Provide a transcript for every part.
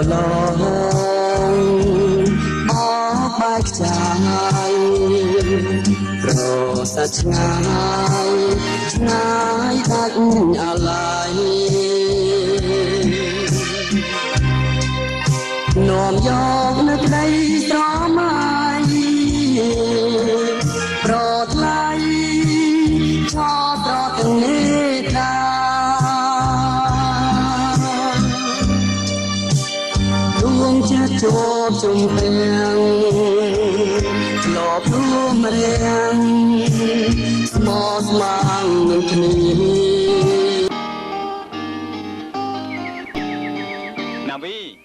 long ó bách trái rồi sát ngài đánh lại nôm gió nước đây gió mai bọt lay cho bọt nê ta luông chết chốt chung bèn lọp luôn mèn mót mang ngực ní Nam Vi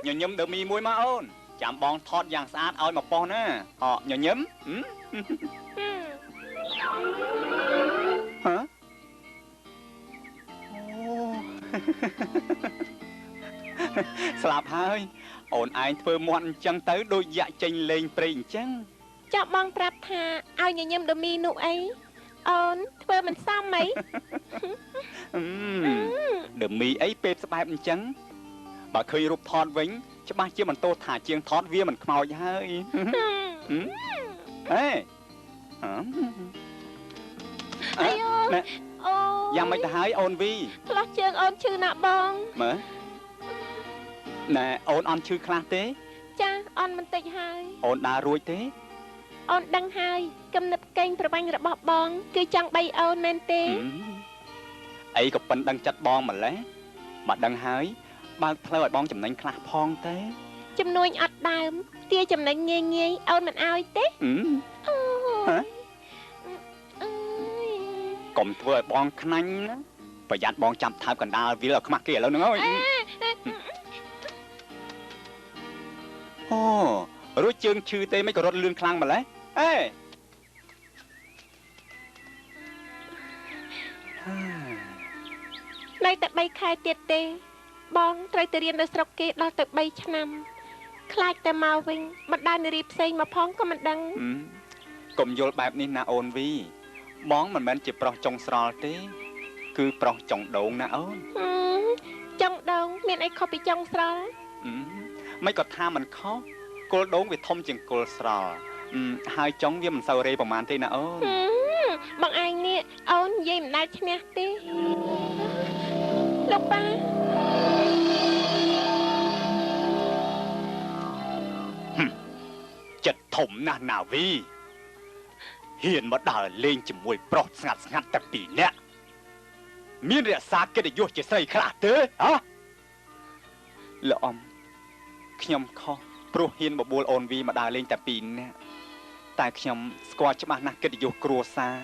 nhờ nhấm đỡ mi muối má ôn chạm bong thọt dạng sát oi mà pon á họ nhờ nhấm hả slap hơi ôn ai thưa mọn chân tới đôi dạ chênh lên prinh chăng chọc bong trap tha ao nhờ nhấm đỡ mi nụ ấy ôn thưa mình xong mấy đỡ mi ấy pep sắp chăng bà khơi rụp thọt vĩnh chứ ba chia mình tô thả chiêng thọt vía mình màu hơi ê nè giang mấy ta hái ôn vi lót chương ôn chư nạ bong mở nè ôn on chư khla tế cha ôn mình tịch hai ôn đà ruồi tế ôn đăng hai cầm nập kênhប្របាញ់របស់បងគឺចង់3អូនមែនទេអីក៏ប៉ិនដឹងចិត្តបងម្លេះមកដឹងហើយបើកផ្លូវឲ្យបងចំណេញខ្លះផងទេចំនួនអត់ដើមទាចំណេញងាយងាយអូនមិនអោយទេកុំធ្វើឲ្យបងខ្នាញ់ណាប្រយ័ត្នបងចាំថើបកណ្ដាលវាឲ្យខ្មាស់គេឥឡូវហ្នឹងអើយអូរួចជើងឈឺទេមិនក៏រត់លឿនខ្លាំងម្លេះអេនៅតែ3ខែទៀតទេបងត្រូវទៅរៀននៅស្រុកគេដល់ទៅ3ឆ្នាំខ្លាចតែមកវិញបណ្ដានារីផ្សេងមកផងក៏មិនដឹងកុំយល់បែបនេះណាអូនវីបងមិនមែនជាប្រុសចុងស្រល់ទេគឺប្រុសចុងដូងណាអូនចុងដូងមានអីខុសពីចុងស្រល់មិនក៏ថាមិនខុសគល់ដូងវាធំជាងគល់ស្រល់ហើយចុងវាមិនសូវរេប្រហែលទេណាអូនបងឯងនេះអូននិយាយមិនដែលឈ្នះទេលោកប៉ាចិត្តធំណាស់ណាវីហ៊ានមកដើរលេងជាមួយប្រុសស្ងាត់ស្ងាត់តែពីរនាក់មានរក្សាកិត្តិយសជាស្រីខ្លះទេហ៎លោកអំខ្ញុំខុសព្រោះហ៊ានបបួលអូនវីមកដើរលេងតែពីរនាក់តែខ្ញុំស្គាល់ច្បាស់ណាស់កិត្តិយសគ្រួសារ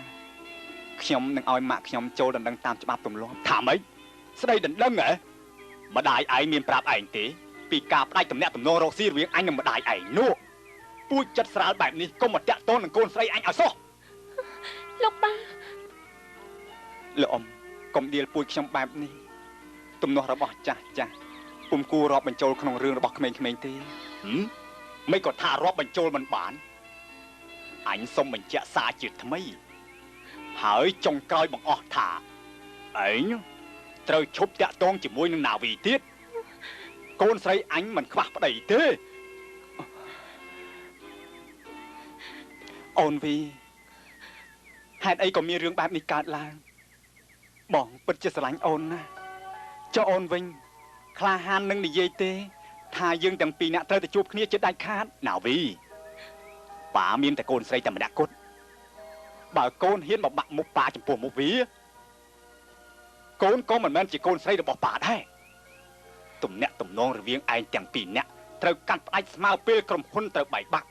ខ្ញុំនឹងឲ្យម៉ាក់ខ្ញុំចូលដណ្ដឹងតាមច្បាប់ទម្លាប់ថាម៉េចស្ដីដណ្ដឹងហ៎ម្ដាយឯងមានប្រាប់ឯងទេពីការផ្ដាច់ទំនាក់ទំនងរកស៊ីរវាងអញនិងម្ដាយឯងនោះពូជចិត្តស្រាលបែបនេះកុំមកតាក់ទងនឹងកូនស្រីអញឲ្យសោះលោកប៉ាលោកអ៊ំកុំដៀលពូជខ្ញុំបែបនេះទំនាស់របស់ចាស់ពុំគួររាប់បញ្ចូលក្នុងរឿងរបស់ក្មេងៗទេមិនក៏ថារាប់បញ្ចូលមិនបានអញសុំបញ្ជាក់សារជាថ្មីហើយចុងក្រោយបង្អស់ថាឯងត្រូវឈប់តាក់ទងជាមួយនឹងណាវីទៀតកូនស្រីអញមិនខ្វះប្តីទេអូនវីហេតុអីក៏មានរឿងបែបនេះកើតឡើងបងពិតជាស្រឡាញ់អូនណាចុះអូនវិញក្លាហាននឹងនិយាយទេថាយើងទាំងពីរនាក់ត្រូវទៅជួបគ្នាជាដាច់ខាតណាវីប៉ាមានតែកូនស្រីតែម្នាក់គត់បើកូនហ៊ានមកបាក់មុខប៉ាចំពោះមុខវាកូនក៏មិនមែនជាកូនស្រីរបស់ប៉ាដែរទំនាក់ទំនងរវាងឯងទាំងពីរនាក់ត្រូវកាត់ផ្ដាច់ស្មើពេលក្រុមហ៊ុនត្រូវបែកបាក់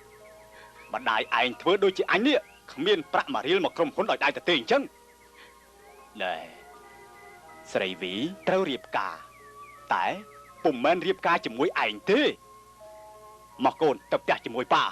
ម្ដាយឯងធ្វើដូចជាអញនេះគ្មានប្រាក់1រៀលមកក្រុមហ៊ុនឲ្យដៃទៅទេអញ្ចឹងណែស្រីវីត្រូវរៀបការតែពុំមែនរៀបការជាមួយឯងទេមកកូនទៅផ្ទះជាមួយប៉ា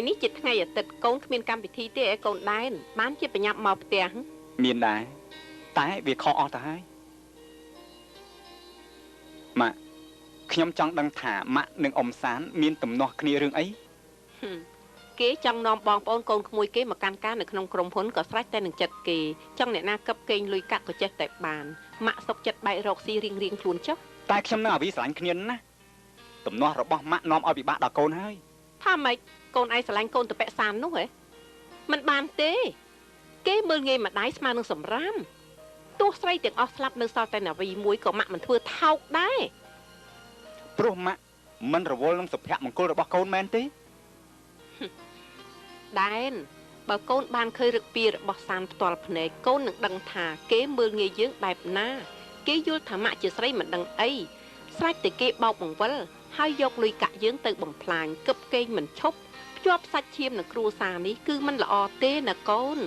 នេះជាថ្ងៃអាទិត្យកូនគ្មានកម្មវិធីទេឯកូនដែនបានជាបញ្ញាប់មកផ្ទះ មានដែរតែវាខុសអស់ទៅហើយម៉ាក់ខ្ញុំចង់ដឹងថាម៉ាក់និងអ៊ំសានមានទំនាស់គ្នារឿងអី គេចង់នាំបងប្អូនកូនក្មួយគេមកកាន់ការនៅក្នុងក្រុមហ៊ុនក៏ស្រេចតែនឹងចិត្តគេចង់អ្នកណាកឹបកេងលុយកាក់ក៏ចេះតែបានម៉ាក់សុកចិត្តបែករកស៊ីរៀងខ្លួនចុះ តែខ្ញុំនឹងអាវីស្រឡាញ់គ្នាណាទំនាស់របស់ម៉ាក់នាំឲ្យពិបាកដល់កូនហើយ ថាម៉េចកូនឯងស្រឡាញ់កូនតពៈសាននោះហ៎មិនបានទេគេមើលងាយម្ដាយស្មើនឹងសម្រាមទោះស្រីទាំងអស់ស្លាប់នៅសល់តែនាវីមួយក៏ម៉ាក់មិនធ្វើថោកដែរ ព្រោះម៉ាក់មិនរវល់នឹងសុភមង្គលរបស់កូនមែនទេ ដែនបើកូនបានឃើញរឹកពីរបស់សានផ្ទាល់ភ្នែកកូននឹងដឹងថាគេមើលងាយយើងបែបណាគេយល់ថាម៉ាក់ជាស្រីមិនដឹងអីស្រេចតែគេបោកបង្វិលហើយយកលុយកាក់យើងទៅបំផ្លាញគឹបកេងមិនឈប់ភ្ជាប់សាច់ឈាមនឹងគ្រួសារនេះគឺមិនល្អទេណាកូន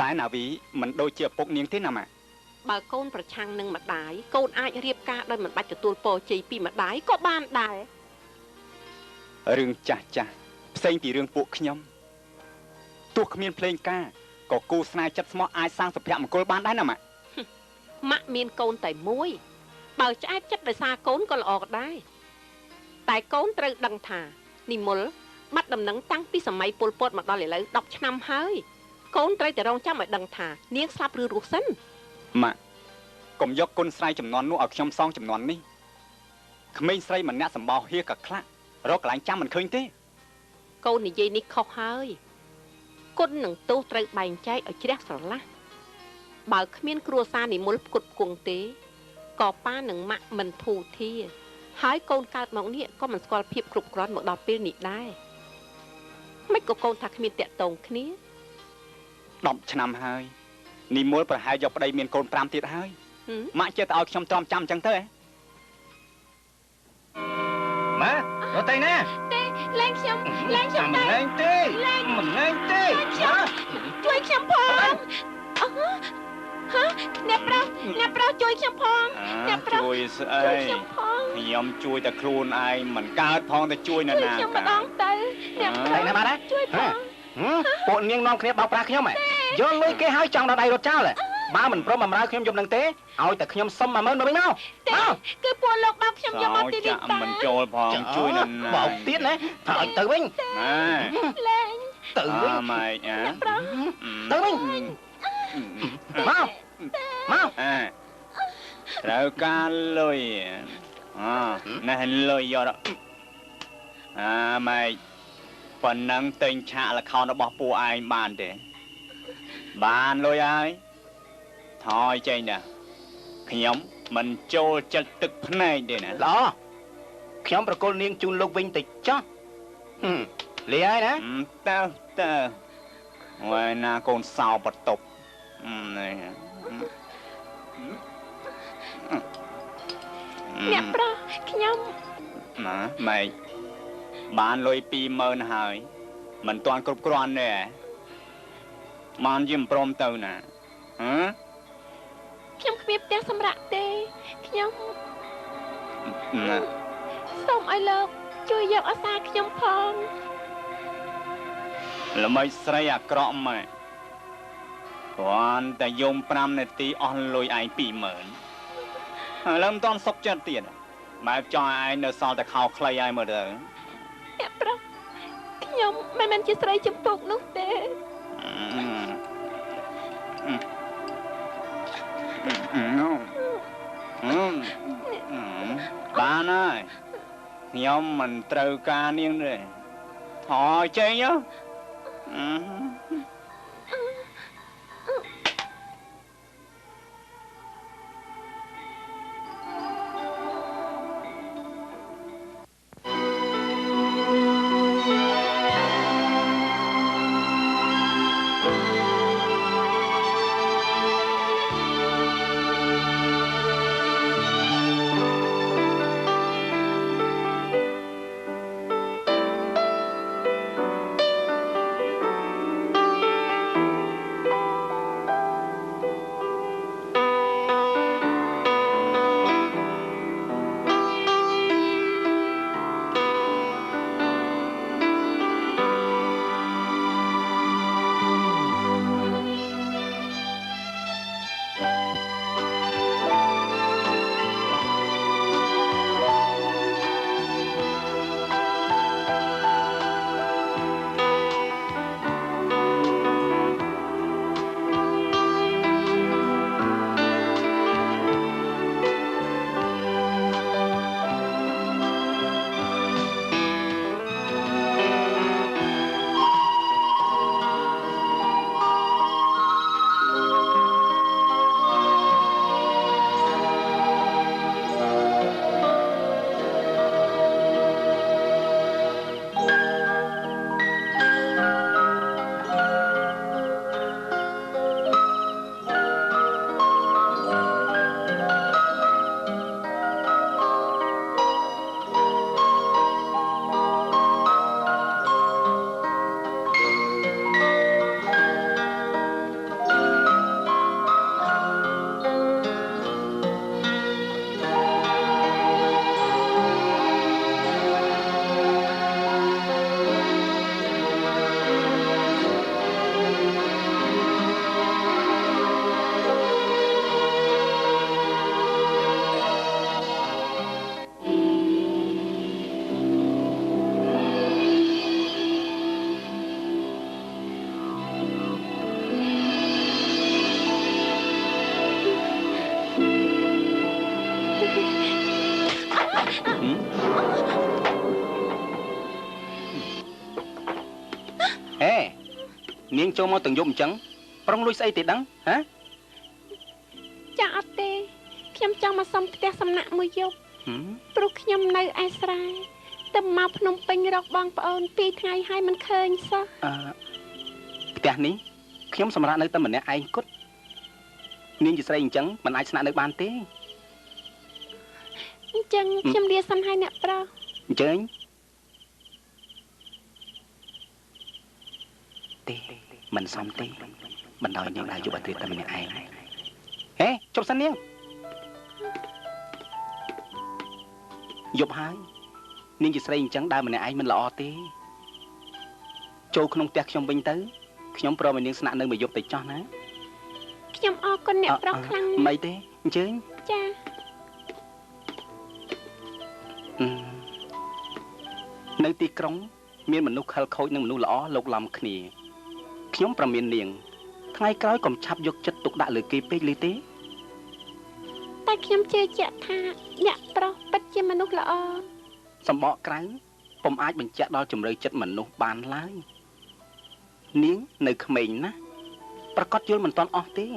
តែណាវីមិនដូចជាឪពុកនាងទេណាម៉ាក់ បើកូនប្រឆាំងនឹងម្ដាយកូនអាចរៀបការដោយមិនបាច់ទទួលពរជ័យពីម្ដាយក៏បានដែរ រឿងចាស់ផ្សេងពីរឿងពួកខ្ញុំទោះគ្មានភ្លេងការក៏គូស្នេហ៍ចិត្តស្មោះអាចសាងសុភមង្គលបានដែរណាម៉ាក់ ម៉ាក់មានកូនតែមួយបើឆ្អែតចិត្តដោយសារកូនក៏ល្អក៏ដែរតែកូនត្រូវដឹងថានិមលបាត់ដំណឹងតាំងពីសម័យពលពតមកដល់ឥឡូវ10ឆ្នាំហើយកូនត្រូវតែរងចាំឲ្យដឹងថានាងស្លាប់ឬរស់សិន ម៉ាក់កុំយកគុណស្រ័យចំនួននោះឲ្យខ្ញុំសងចំនួននេះក្មេងស្រីម្នាក់សម្បោហៀក៏ខ្លាក់រកកន្លែងចាំមិនឃើញទេ កូននិយាយនេះខុសហើយគុណនឹងទោសត្រូវបែងចែកឲ្យជ្រះស្រឡះបើគ្មានគ្រួសារនិមលផ្គត់ផ្គង់ទេក៏ប៉ានឹងម៉ាក់មិនធូរធាហើយកូនកើតមកនេះក៏មិនស្គាល់ភាពគ្រប់គ្រាន់មកដល់ពេលនេះដែរមិនក៏កូនថាគ្មានតាក់ទងគ្នា 10ឆ្នាំហើយនិមលប្រហែលយកប្តីមានកូន5ទៀតហើយម៉ាក់ចេះតែឲ្យខ្ញុំទ្រាំចាំអញ្ចឹងទៅហ៎ម៉ារត់ទៅណា ទេលែងខ្ញុំ មិនលែងទេមិនលែងទេ ជួយខ្ញុំផងហ៎អ្នកប្រុសជួយខ្ញុំផងអ្នកប្រុស ជួយស្អី ខ្ញុំផង ខ្ញុំជួយតែខ្លួនឯងមិនកើតផងតែជួយនៅណា ខ្ញុំម្ដងទៅអ្នកប្រុស តែណាបាទ ជួយផង ពួកនាងនាំគ្នាបោកប្រាស់ខ្ញុំហ៎យកលុយគេហើយចង់ដល់ដៃរត់ចោលបើមិនព្រមបំរើខ្ញុំយប់នឹងទេឲ្យតែខ្ញុំសុំ10000មកវិញមក គឺពួកលោកបោកខ្ញុំយកមកទីនេះតា មិនចូលផងជួយនៅណា បោកទៀតណាថាឲ្យទៅវិញ លែង ទៅវិញ ម៉េច អ្នកប្រុស ទៅវិញមកត្រូវការលុយណែលុយយកម៉េចប៉ុណ្ណឹងទិញឆាកល្ខោនរបស់ពួកឯងបានទេបានលុយហើយថយចេញណាខ្ញុំមិនចូលចិត្តទឹកភ្នែកទេណា ល្អខ្ញុំប្រគល់នាងជូនលោកវិញតិចចុះលីហើយណា តើហើយណាកូនសោបន្ទប់នេះ អ្នកប្រុសខ្ញុំ ណាម៉េចបានលុយ20000ហើយមិនទាន់គ្រប់គ្រាន់ទេបានយំព្រមទៅណាខ្ញុំគ្មានផ្ទះសម្រាប់ទេខ្ញុំ ណា សូមឲ្យលោកជួយយកអាសាខ្ញុំផង ល្មិចស្រីអាក្រក់ម៉ែគ្រាន់តែយំ5នាទីអស់លុយឯង20000ឥឡូវមិនទាន់សុខចិត្តទៀតបែបចង់ឲ្យឯងនៅសល់តែខោខ្លីឲ្យមើលទៅ អ្នកប្រុសខ្ញុំមិនមែនជាស្រីចំពុកនោះទេ បានហើយខ្ញុំមិនត្រូវការនាងទេថយចេញ ហេនាងចូលមកទាំងយប់អញ្ចឹងប្រុងលួចស្អីទេដឹងហ៎ ចាអត់ទេខ្ញុំចង់មកសុំផ្ទះសំណាក់មួយយប់ព្រោះខ្ញុំនៅឯស្រែតែមកភ្នំពេញរកបងប្អូន2ថ្ងៃហើយមិនឃើញសោះផ្ទះនេះខ្ញុំសម្រាប់នៅតែម្នាក់ឯងគត់នាងជាស្រីអញ្ចឹងមិនអាចស្នាក់នៅបានទេអញ្ចឹងខ្ញុំលាសិនឲ្យអ្នកប្រុសអញ្ចឹងទេមិនសមទេបណ្ដោយនាងដើរយប់អាទិត្យតែម្នាក់ឯងហេជប់សិននាងយប់ហើយនាងជាស្រីអញ្ចឹងដើរម្នាក់ឯងមិនល្អទេចូលក្នុងផ្ទះខ្ញុំវិញទៅខ្ញុំព្រមឲ្យនាងស្នាក់នៅមួយយប់ទៅចោះណាខ្ញុំអរគុណអ្នកប្រុសខ្លាំងមិនទេអញ្ជើញចានៅទីក្រុងមានមនុស្សខិលខូចនិងមនុស្សល្អលោកឡំគ្នាខ្ញុំប្រមាននាងថ្ងៃក្រោយកុំឆាប់យកចិត្តទុកដាក់លើគេពេកលឺទេតែខ្ញុំជឿជាក់ថាអ្នកប្រុសពិតជាមនុស្សល្អសម្បកក្រៅពុំអាចបញ្ជាក់ដល់ជំរឿចិត្តមនុស្សបានឡើយនាងនៅក្មេងណាស់ប្រកាសយល់មិនទាន់អស់ទេ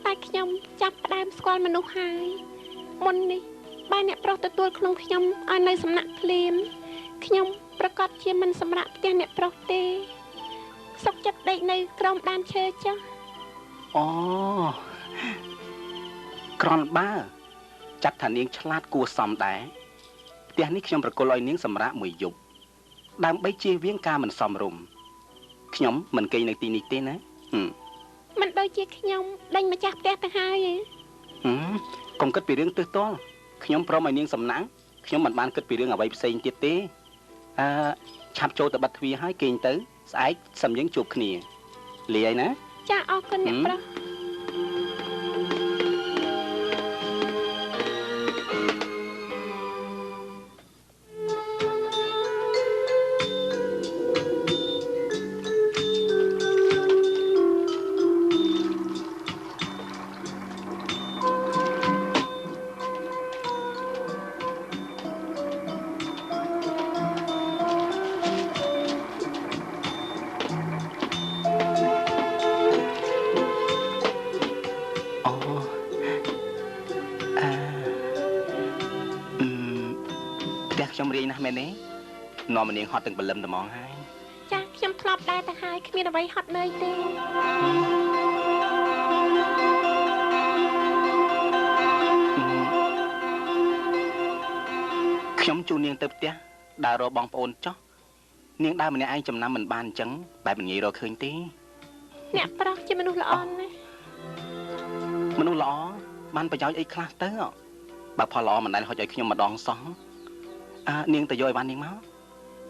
តែខ្ញុំចាប់ផ្ដើមស្គាល់មនុស្សហើយមុននេះបើអ្នកប្រុសទទួលក្នុងខ្ញុំឲ្យនៅសំណាក់ភ្លាមខ្ញុំប្រកាសជាមិនសម្រាប់ផ្ទះអ្នកប្រុសទេសុខចិត្តដេកនៅក្រោមដើមឈើចាស់អូក្រនបើចាត់ថានាងឆ្លាតគួរសមដែរផ្ទះនេះខ្ញុំប្រគល់ឲ្យនាងសម្រាប់មួយយប់ដើម្បីជៀសវាងការមិនសមរម្យខ្ញុំមិនគេងនៅទីនេះទេណាមិនដូចជាខ្ញុំដេញម្ចាស់ផ្ទះទៅហើយកុំគិតពីរឿងទើសទាល់ខ្ញុំព្រមឲ្យនាងសំណាងខ្ញុំមិនបានគិតពីរឿងអ្វីផ្សេងទៀតទេឆាប់ចូលទៅបិទទ្វារហើយគេងទៅស្អែកសឹមយើងជួបគ្នាលាយណាចាអរគុណអ្នកប្រុសខ្ញុំរៀងណាស់មែនទេនាំនាងហត់ទាំងបលឹមត្មងហើយចាខ្ញុំធ្លាប់ដែរទៅហើយគ្មានអ្វីហត់នឿយទេខ្ញុំជួនាងទៅផ្ទះដើររកបងប្អូនចោះនាងដើរម្នាក់ឯងចំណាំមិនបានអញ្ចឹងបែបមិនងាយរកឃើញទេអ្នកប្រុសជាមនុស្សល្អណាស់មនុស្សល្អបានប្រយោជន៍អីខ្លះទៅបើផលល្អមិនដែលហុចឲ្យខ្ញុំម្ដងសោះនាងទៅយកឲ្យបាននាងមក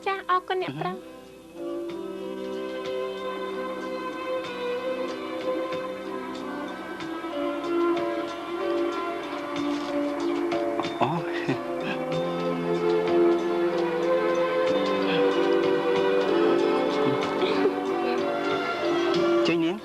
ចាអរគុណអ្នកប្រុសជួយនាង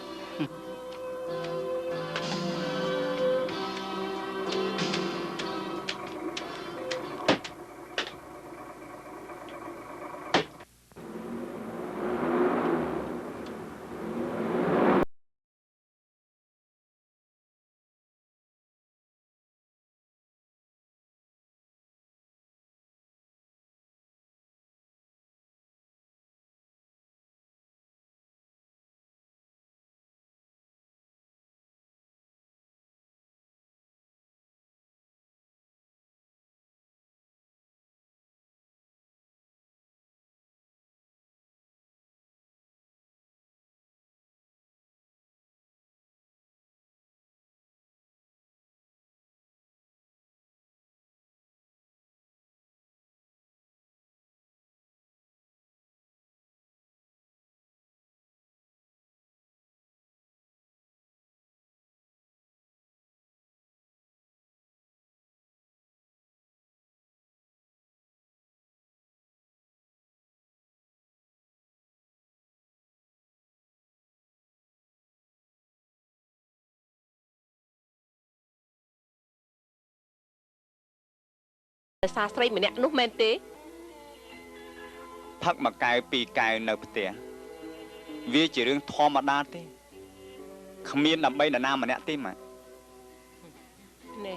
សាស្ត្រីម្នាក់នោះមែនទេ ផឹកមួយកែវពីរកែវនៅផ្ទះវាជារឿងធម្មតាទេគ្មានដើម្បីនរណាម្នាក់ទេម៉ា ណែ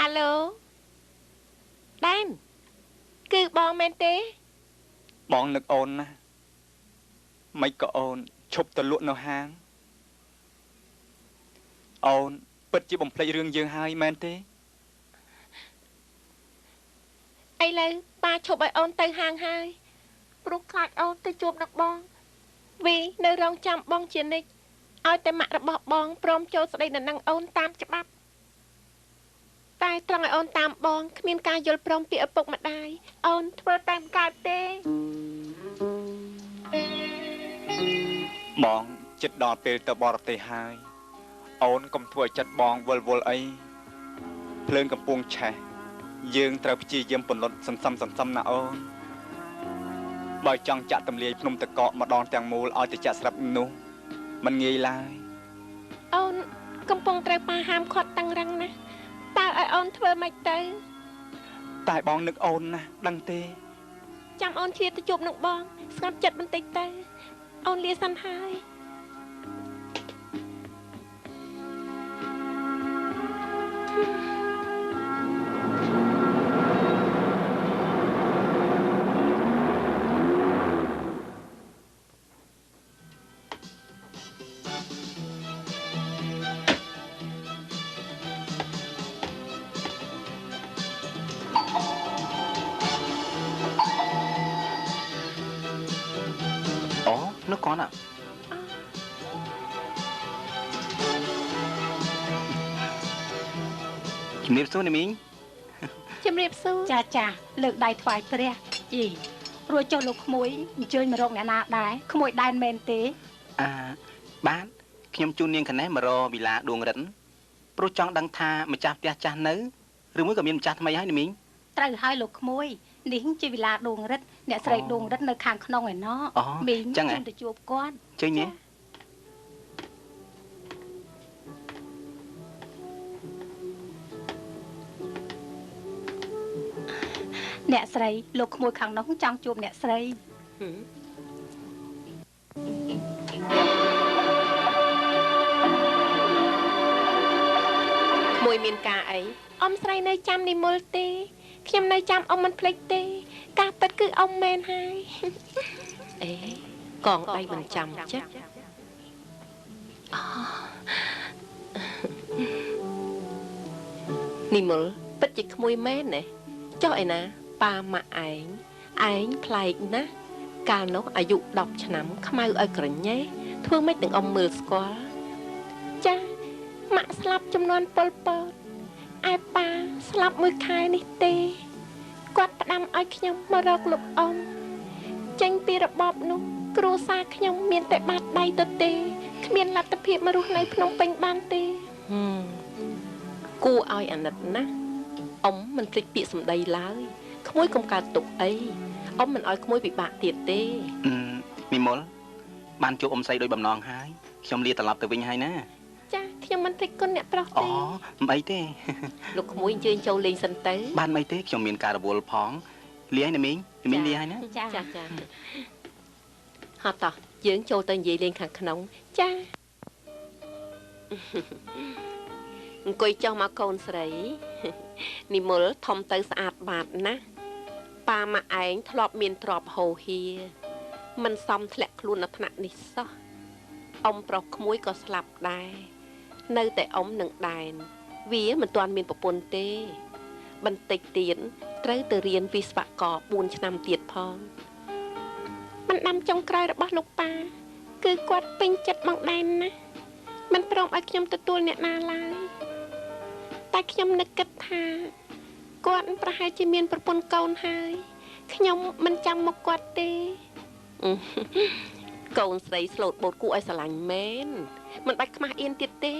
អាឡូដែនគឺបងមែនទេ បងនឹកអូនណាមិនក៏អូនឈប់ទៅលក់នៅហាងអូនពិតជាបំភ្លេចរឿងយើងហើយមែនទេ ឥឡូវប៉ាឈប់ឲ្យអូនទៅហាងហើយព្រោះខ្លាចអូនទៅជួបនឹងបងវីនៅរងចាំបងជានិច្ចឲ្យតែម៉ាក់របស់បងព្រមចូលស្ដីនៅនឹងអូនតាមច្បាប់តែត្រង់ឲ្យអូនតាមបងគ្មានការយល់ព្រមពីឪពុកម្ដាយអូនធ្វើតាមកើតទេ បងចិត្តដល់ពេលទៅបរទេសហើយអូនកុំធ្វើឲ្យចិត្តបងវល់អីភ្លើងកំពុងឆេះយើងត្រូវព្យាយាមពន្លត់សន្សំណាអូនបើចង់ចាក់ទម្លាយភ្នំតកកម្ដងទាំងមូលឲ្យទៅចាក់ស្រាប់នោះมันងាយឡើយ អូនកំពុងត្រូវប៉ាហាមឃាត់តឹងរឹងណាស់តើឲ្យអូនធ្វើម៉េចទៅ តែបងនឹកអូនណាដឹងទេ ចាំអូនឈៀតទៅជួបនឹងបងស្ងប់ចិត្តបន្តិចទៅអូនលាសិនហើយ អូនោះគាត់អាជំរាបសួរនាមីង ជំរាបសួរ ចាចាលើកដៃថ្វាយព្រះជីរួចចុះលោកក្មួយអញ្ជើញមករកអ្នកណាដែរក្មួយដែនមែនទេ បាទខ្ញុំជូននាងកណេះមករកវិឡាដួងរិនព្រោះចង់ដឹងថាម្ចាស់ផ្ទះចាស់នៅឬមួយក៏មានម្ចាស់ថ្មីហើយនាមីង ត្រូវហើយលោកក្មួយនេះជាវិឡាដួងរិទ្ធអ្នកស្រីដួងរិទ្ធនៅខាងក្នុងឯណោះមីងជូនទៅជួបគាត់ ជើញទេអ្នកស្រីលោកក្មួយខាងនោះចង់ជួបអ្នកស្រី ក្មួយមានការអីអ៊ំស្រីនៅចាំនិមលទេខ្ញុំនៅចាំអ៊ំមិនភ្លេចទេការពិតគឺអ៊ំមែនហើយ អេកងដៃមិនចាំចិត្តនិមលពិតជាក្មួយមែនណាចុះឯណាប៉ាម៉ាក់ឯងប្លែកណាស់កាលនោះអាយុ10ឆ្នាំខ្មៅឲ្យក្រញ៉េធ្វើម៉េចនឹងអ៊ំមើលស្គាល់ចាម៉ាក់ស្លាប់ចំនួនពលពតឯប៉ាស្លាប់មួយខែនេះទេគាត់ផ្ដាំឲ្យខ្ញុំមករកលោកអ៊ំចេញពីរបបនោះគ្រួសារខ្ញុំមានតែបាត់ដៃទៅទេគ្មានលទ្ធភាពមករស់នៅភ្នំពេញបានទេគួរឲ្យអាណិតណាស់អ៊ំមិនភ្លេចពាក្យសម្ដីឡើយក្មួយកុំកើតទុកអីអ៊ំមិនឲ្យក្មួយពិបាកទៀតទេ មីមុលបានជួបអ៊ំស្រីដោយបំណងហើយខ្ញុំលាត្រឡប់ទៅវិញហើយណា ចាខ្ញុំមិនភ្លេចគុណអ្នកប្រុសទេ អូមិនអីទេ លោកក្មួយអញ្ជើញចូលលេងសិនទៅ បានមិនអីទេខ្ញុំមានការរវល់ផងលាហើយណាមីងលាហើយណា ចា ចាហត់តោះយើងចូលទៅនិយាយលេងខាងក្នុងចាអង្គុយចុះមកកូនស្រីនិមលធំទៅស្អាតបាតណាស់ប៉ាម៉ាក់ឯងធ្លាប់មានទ្រព្យហូរហៀមិនសមធ្លាក់ខ្លួននៅថ្នាក់នេះសោះអ៊ំប្រុសក្មួយក៏ស្លាប់ដែរនៅតែអ៊ំនឹងដែនវាមិនទាន់មានប្រពន្ធទេបន្តិចទៀតត្រូវទៅរៀនវិស្វករ4ឆ្នាំទៀតផងមិនដាំចុងក្រោយរបស់លោកប៉ាគឺគាត់ពេញចិត្តបងដែនណាមិនព្រមឲ្យខ្ញុំទទួលអ្នកណាឡើយតែខ្ញុំនឹកគិតថាគាត់ប្រហែលជាមានប្រពន្ធកូនហើយខ្ញុំមិនចាំមកគាត់ទេ កូនស្រីស្លូតបូតគួរឲ្យស្រឡាញ់មែនមិនបាច់ខ្មាស់អៀនទៀតទេ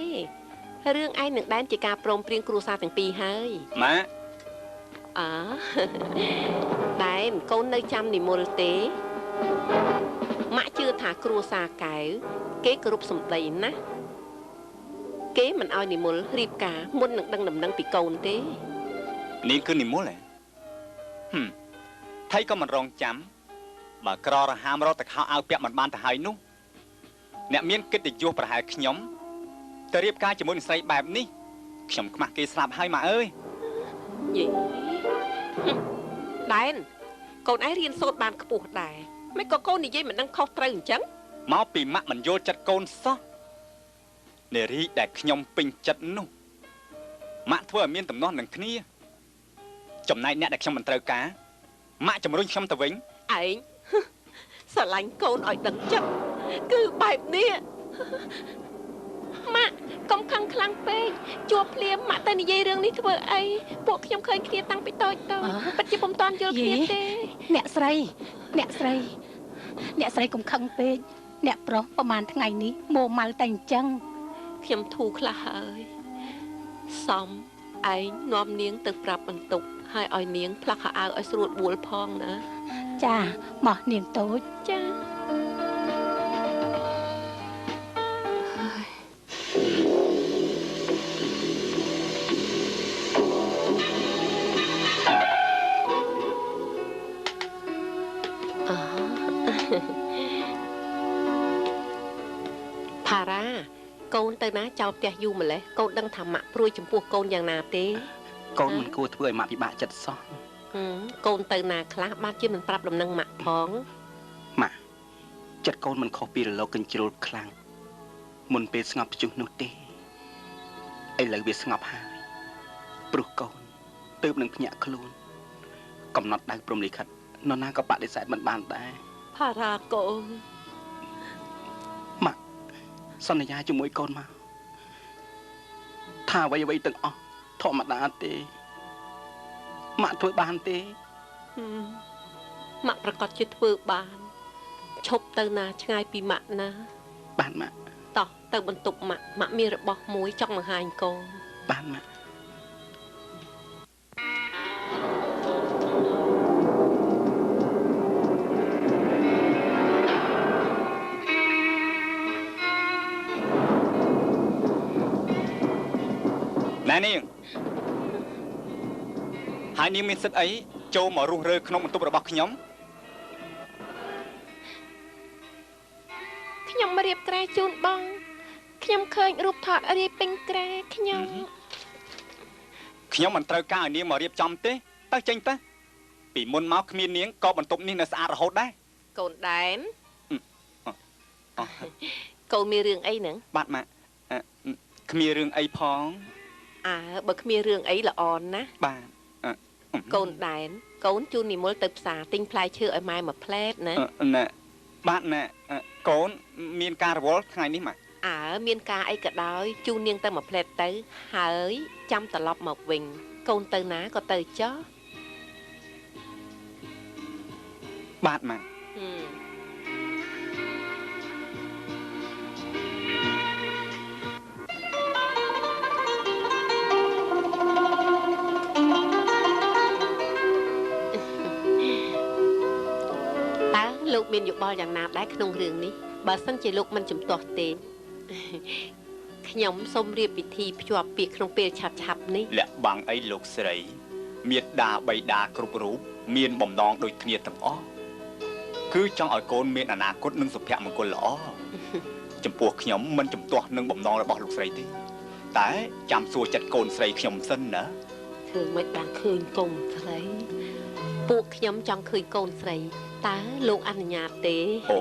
រឿងឯងនឹងដែនជាការព្រមព្រៀងគ្រួសារទាំងពីរហើយម៉ាអើដែនកូននៅចាំនិមលទេម៉ាក់ជឿថាគ្រួសារកែវគេគោរពសម្ដីណាគេមិនឲ្យនិមលរៀបការមុននឹងដឹងដំណឹងពីកូនទេនេះគឺនិមលហ៎ថៃក៏មិនរងចាំបើក្ររហាមរត់ទៅខោអាវពាក់មិនបានទៅហើយនោះអ្នកមានកិត្តិយសប្រហែលខ្ញុំទៅរៀបការជាមួយនឹងស្រីបែបនេះខ្ញុំខ្មាស់គេស្លាប់ហើយម៉ាអើយយីដែនកូនឯងរៀនសូត្របានខ្ពស់ដែរមិនក៏កូននិយាយមិនដឹងខុសត្រូវអញ្ចឹងមកពីម៉ាក់មិនយល់ចិត្តកូនសោះនារីដែលខ្ញុំពេញចិត្តនោះម៉ាក់ធ្វើឲ្យមានទំនាស់នឹងគ្នាចំណែកអ្នកដែលខ្ញុំមិនត្រូវការម៉ាក់ជំរុញខ្ញុំទៅវិញឯងស្រឡាញ់កូនឲ្យដឹងចិត្តគឺបែបនេះម៉ាក់កុំខឹងខ្លាំងពេកជួបភ្លាមម៉ាក់ទៅនិយាយរឿងនេះធ្វើអីពួកខ្ញុំឃើញគ្នាតាំងពីតូចតូចពិតជាពុំតាន់យល់គ្នាទេអ្នកស្រីកុំខឹងពេកអ្នកប្រុសប្រហែលថ្ងៃនេះម៉ូម៉ាល់តែអញ្ចឹងខ្ញុំធូរខ្លះហើយសំឯងនាំនាងទៅប្រាប់បន្ទុកហើយឲ្យនាងផ្លាក់ខោអាវឲ្យស្រួលបួលផងណាចាមកនាងតូចចាផារ៉ាកូនទៅណាចោលផ្ទះយូរម្លេះកូនដឹងថាម៉ាក់ព្រួយចំពោះកូនយ៉ាងណាទេកូនមិនគួរធ្វើឲ្យម៉ាក់ពិបាកចិត្តសោះកូនទៅណាខ្លះបានជាមិនប្រាប់ដំណឹងម៉ាក់ផងម៉ាក់ចិត្តកូនមិនខុសពីរលកកញ្ជ្រោលខ្លាំងមុនពេលស្ងប់ព្យុះនោះទេឥឡូវវាស្ងប់ហើយព្រោះកូនទើបនឹងភ្ញាក់ខ្លួនកំណត់ដៅព្រំលិខិតនរណាក៏បដិសេធមិនបានដែរផារ៉ាកូនម៉ាក់សន្យាជាមួយកូនមកថាអ្វីទាំងអស់ធម្មតាទេម៉ាក់ធ្វើបានទេម៉ាក់ប្រកាសជាធ្វើបានឈប់ទៅណាឆ្ងាយពីម៉ាក់ណាបានម៉ាក់តោះទៅបន្ទប់ម៉ាក់មានរបស់មួយចង់បង្ហាញកូនបានម៉ាក់ណែនាងហើយនាងមានសិទ្ធិអីចូលមករស់រើក្នុងបន្ទប់របស់ខ្ញុំមករៀបក្រែជូនបងខ្ញុំឃើញរូបថតរៀបពេញក្រែខ្ញុំមិនត្រូវការឲ្យនាងមករៀបចំទេទៅចេញទៅពីមុនមកគ្មាននាងក៏បន្ទប់នេះនៅស្អាតរហូតដែរកូនដែនកូនមានរឿងអីហ្នឹងបាទម៉ាក់គ្មានរឿងអីផងបើគ្មានរឿងអីល្អណាស់បាទកូនដែនកូនជូននិមលទៅផ្សារទិញផ្លែឈើឲ្យម៉ែមួយផ្លែតណាណែបាទណែកូនមានការរវល់ថ្ងៃនេះម៉ាក់មានការអីក៏ដោយជូននាងទៅមួយផ្លែតទៅហើយចាំត្រឡប់មកវិញកូនទៅណាក៏ទៅចុះបាទម៉ាក់លោកមានយោបល់យ៉ាងណាដែរក្នុងរឿងនេះបើសិនជាលោកមិនជំទាស់ទេខ្ញុំសូមរៀបពិធីភ្ជាប់ពាក្យក្នុងពេលឆាប់នេះលាក់បាំងអីលោកស្រីមេត្តាបិតាគ្រប់រូបមានបំណងដូចគ្នាទាំងអស់គឺចង់ឲ្យកូនមានអនាគតនិងសុភមង្គលល្អចំពោះខ្ញុំមិនជំទាស់នឹងបំណងរបស់លោកស្រីទេតែចាំសួរចិត្តកូនស្រីខ្ញុំសិនណាធ្វើមិនបានឃើញកូនស្រីពួកខ្ញុំចង់ឃើញកូនស្រីតើលោកអនុញ្ញាតទេអូ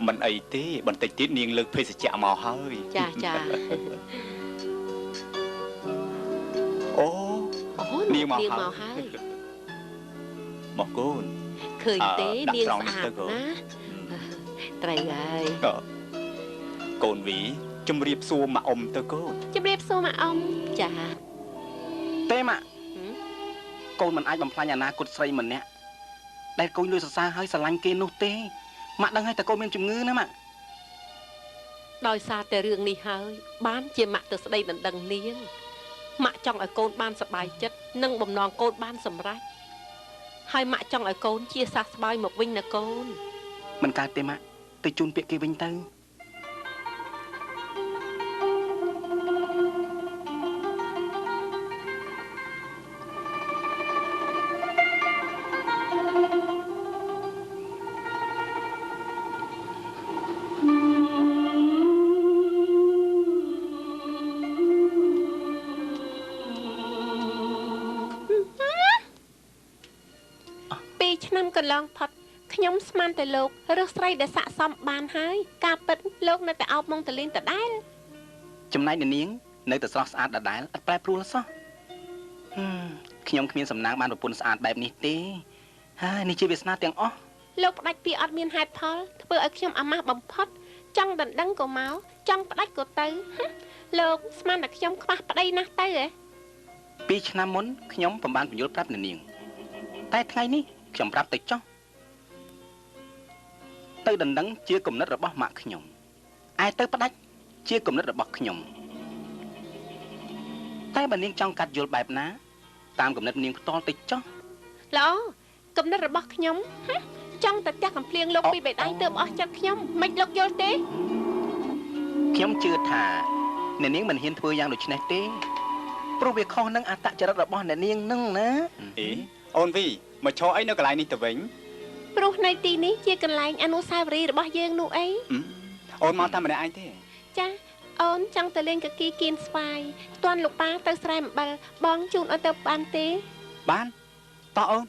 មិនអីទេបន្តិចទៀតនាងលើកភេសជ្ជៈមកហើយចាអូនាងមកហើយមកកូនឃើញទេនាងស្អាតណាត្រូវហើយកូនវីជំរាបសួរម៉ាក់អ៊ំទៅកូនជំរាបសួរម៉ាក់អ៊ំចាទេម៉ាក់កូនមិនអាចបំផ្លាញអនាគតស្រីម្នាក់ដែលកូនលួចសរសើរហើយស្រឡាញ់គេនោះទេ ម៉ាក់ដឹងហើយតែកូនមានជំងឺណាម៉ាក់ដោយសារតែរឿងនេះហើយបានជាម៉ាក់ទៅស្ដីដណ្ដឹងនាងម៉ាក់ចង់ឲ្យកូនបានសប្បាយចិត្តនិងបំណងកូនបានសម្រេចហើយម៉ាក់ចង់ឲ្យកូនជាសះស្បើយមកវិញណាកូនមិនកើតទេម៉ាក់ទៅជូនពាក្យគេវិញទៅឆ្នាំកន្លងផុតខ្ញុំស្មានតែលោករើសស្រីដែលស័ក្តិសមបានហើយការពិតលោកនៅតែអោបមកតលេងដដែលចំណែកនាងនៅតែស្រស់ស្អាតដដែលអត់ប្រែប្រួលសោះខ្ញុំគ្មានសំណាងបានប្រពន្ធស្អាតបែបនេះទេហើយនេះជាវាសនាទាំងអស់លោកផ្ដាច់ពីអត់មានហេតុផលធ្វើឲ្យខ្ញុំអាម៉ាស់បំផុតចង់ដណ្ដឹងក៏មកចង់ផ្ដាច់ក៏ទៅលោកស្មានតែខ្ញុំខ្វះប្តីណាស់ទៅហ៎2ឆ្នាំមុនខ្ញុំពំបានបញ្យល់ប្រាប់នាងតែថ្ងៃនេះខ្ញុំប្រាប់ទៅចោះទៅដណ្ដឹងជាគំនិតរបស់ម៉ាក់ខ្ញុំឯទៅផ្ដាច់ជាគំនិតរបស់ខ្ញុំតែបើនាងចង់កាត់យល់បែបណាតាមគំនិតនាងផ្ទាល់ទៅចោះល្អគំនិតរបស់ខ្ញុំចង់តែផ្ទះកំភ្លៀងលោកពីបេដៃទើបអស់ចិត្តខ្ញុំមិនលោកយល់ទេខ្ញុំជឿថាអ្នកនាងមិនហ៊ានធ្វើយ៉ាងដូចនេះទេព្រោះវាខុសនឹងអត្តចរិតរបស់អ្នកនាងនឹងណាអេអូនវីមកឈរអីនៅកន្លែងនេះទៅវិញព្រោះនៅទីនេះជាកន្លែងអនុស្សាវរីយ៍របស់យើងនោះអីអូនមកតែម្នាក់ឯងទេចាអូនចង់ទៅលេងកគីគៀនស្វាយតាន់លោកប៉ាទៅស្រែអំបិលបងជូនឲ្យទៅបានទេបានតោះអូន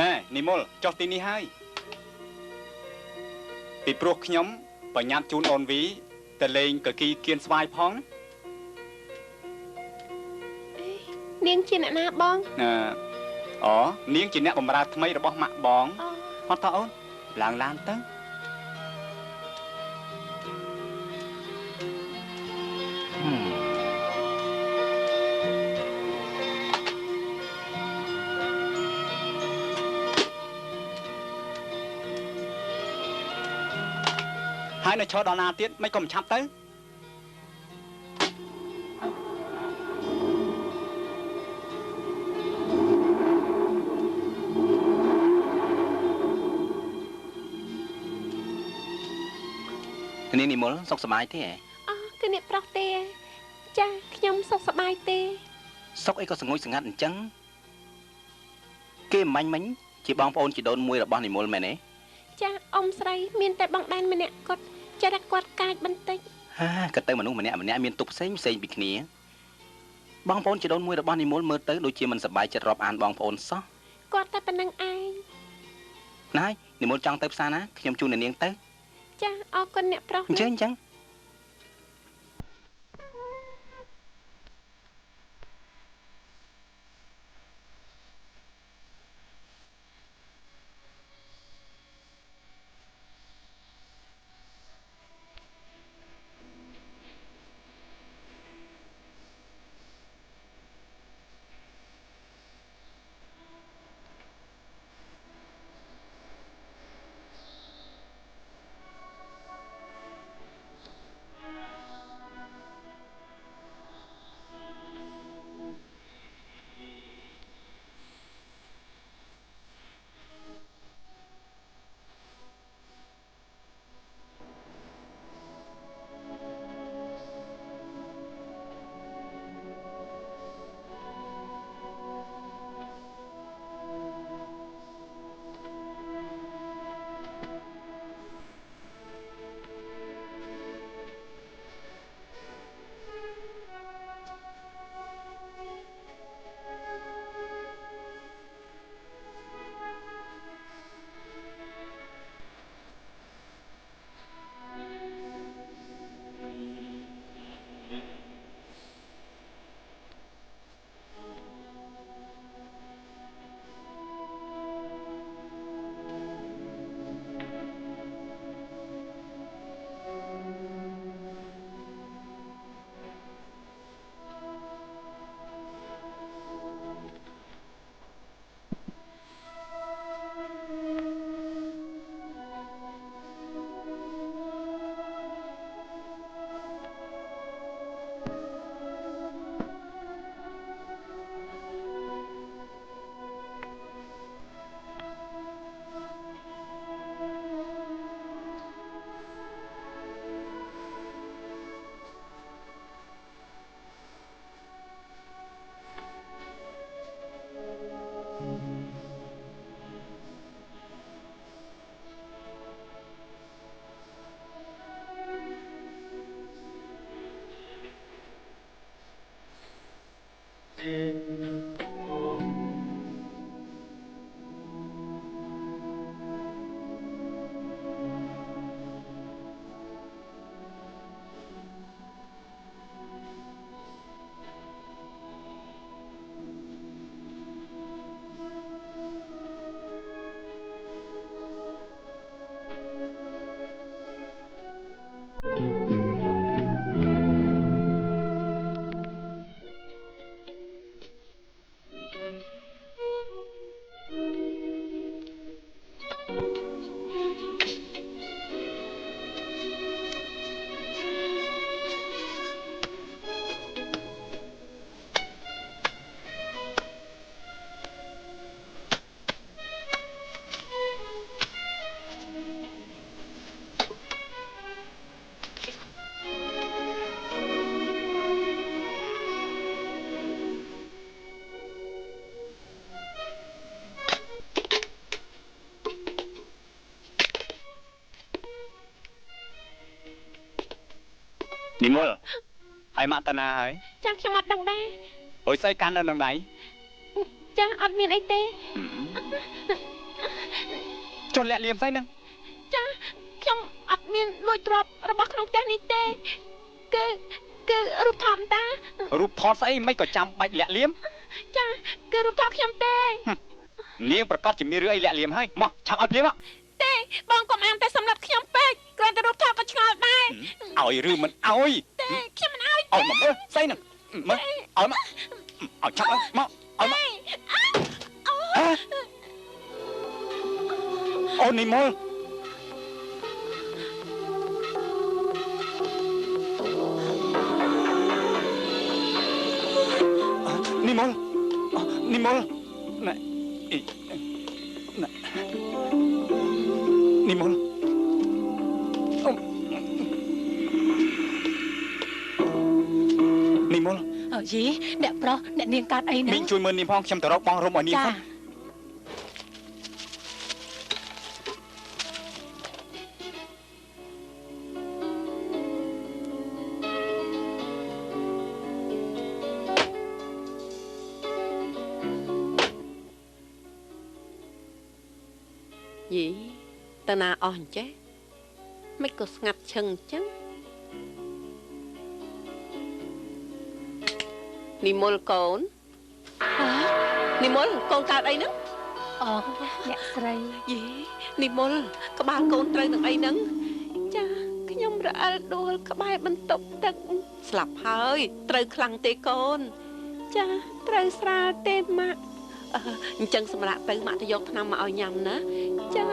ណែនិមលចុះទីនេះហើយពីព្រោះខ្ញុំបញ្ញាប់ជូនអូនវីទៅលេងកគីគៀនស្វាយផងនាងជាអ្នកណាបងអូនាងជាអ្នកបម្រើថ្មីរបស់ម៉ាក់បងអត់តើអូនឡើងឡានទៅហើយនៅឈរដល់ណាទៀតមិនក៏មិនឆាប់ទៅនាងនិមលសុខសប្បាយទេគឺអ្នកប្រុសទេចាខ្ញុំសុខសប្បាយទេសុខអីក៏ស្ងួយស្ងាត់អញ្ចឹងគេមាញ់ជាបងប្អូនជីដូនមួយរបស់និមលមែនទេចាអ៊ំស្រីមានតែបងដែនម្នាក់គាត់ចាស់គាត់កាចបន្តិចគាត់ទៅមនុស្សម្នាក់មានទុកផ្សេងពីគ្នាបងប្អូនជីដូនមួយរបស់និមលមើលទៅដូចជាមិនសប្បាយចិត្តរាប់អានបងប្អូនសោះគាត់តែប៉ុណ្្នឹងឯងណាយនិមលចង់ទៅផ្សារណាខ្ញុំជូននាងទៅចាអរគុណអ្នកប្រុសអញ្ចឹង និមលហើយមកតាណាហើយ ចាខ្ញុំអត់ដឹងដែរ អុយស្អីកាន់នៅនឹងដៃ ចាអត់មានអីទេ ចុះលាក់លៀមស្អីហ្នឹង ចាខ្ញុំអត់មានលួចទ្រព្យរបស់ក្នុងផ្ទះនេះទេគឺរូបថតតា រូបថតស្អីមិនក៏ចាំបាច់លាក់លៀម ចាគឺរូបថតខ្ញុំទេ នាងប្រកាសជាមានរឿងអីលាក់លៀមហើយមកឆាប់ឲ្យភ្លាមមក ទេបងកុំអានតែសម្រាប់ខ្ញុំពេកគ្រាន់តែរូបថតក៏ឆ្ងល់ដែរ ឲ្យឬមិនឲ្យ ទេខ្ញុំមិនឲ្យ ឲ្យមកមើលស្អីហ្នឹងមើលឲ្យមកឲ្យឆាប់មកឲ្យមកអូននិមលនិមលណែនិមលនិមលអើយីអ្នកប្រុសអ្នកនាងកើតអីហ្នឹង មីងជួយមើលនាងផងខ្ញុំទៅរកបងរុំឲ្យនាងសិនយីតាណាអស់អញ្ចេះមិនក៏ស្ងាត់ឈឹងអញ្ចឹងនិមលកូននិមលកូនកើតអីហ្នឹង អូអ្នកស្រី យីនិមលក្បាលកូនត្រូវនឹងអីហ្នឹងចាខ្ញុំរអិលដួលក្បែរបន្ទប់ទឹកស្លាប់ហើយត្រូវខ្លាំងទេកូនចាត្រូវស្រាលទេម៉ាក់អញ្ចឹងសម្រាប់ទៅម៉ាក់ទៅយកថ្នាំមកឲ្យញ៉ាំណាចា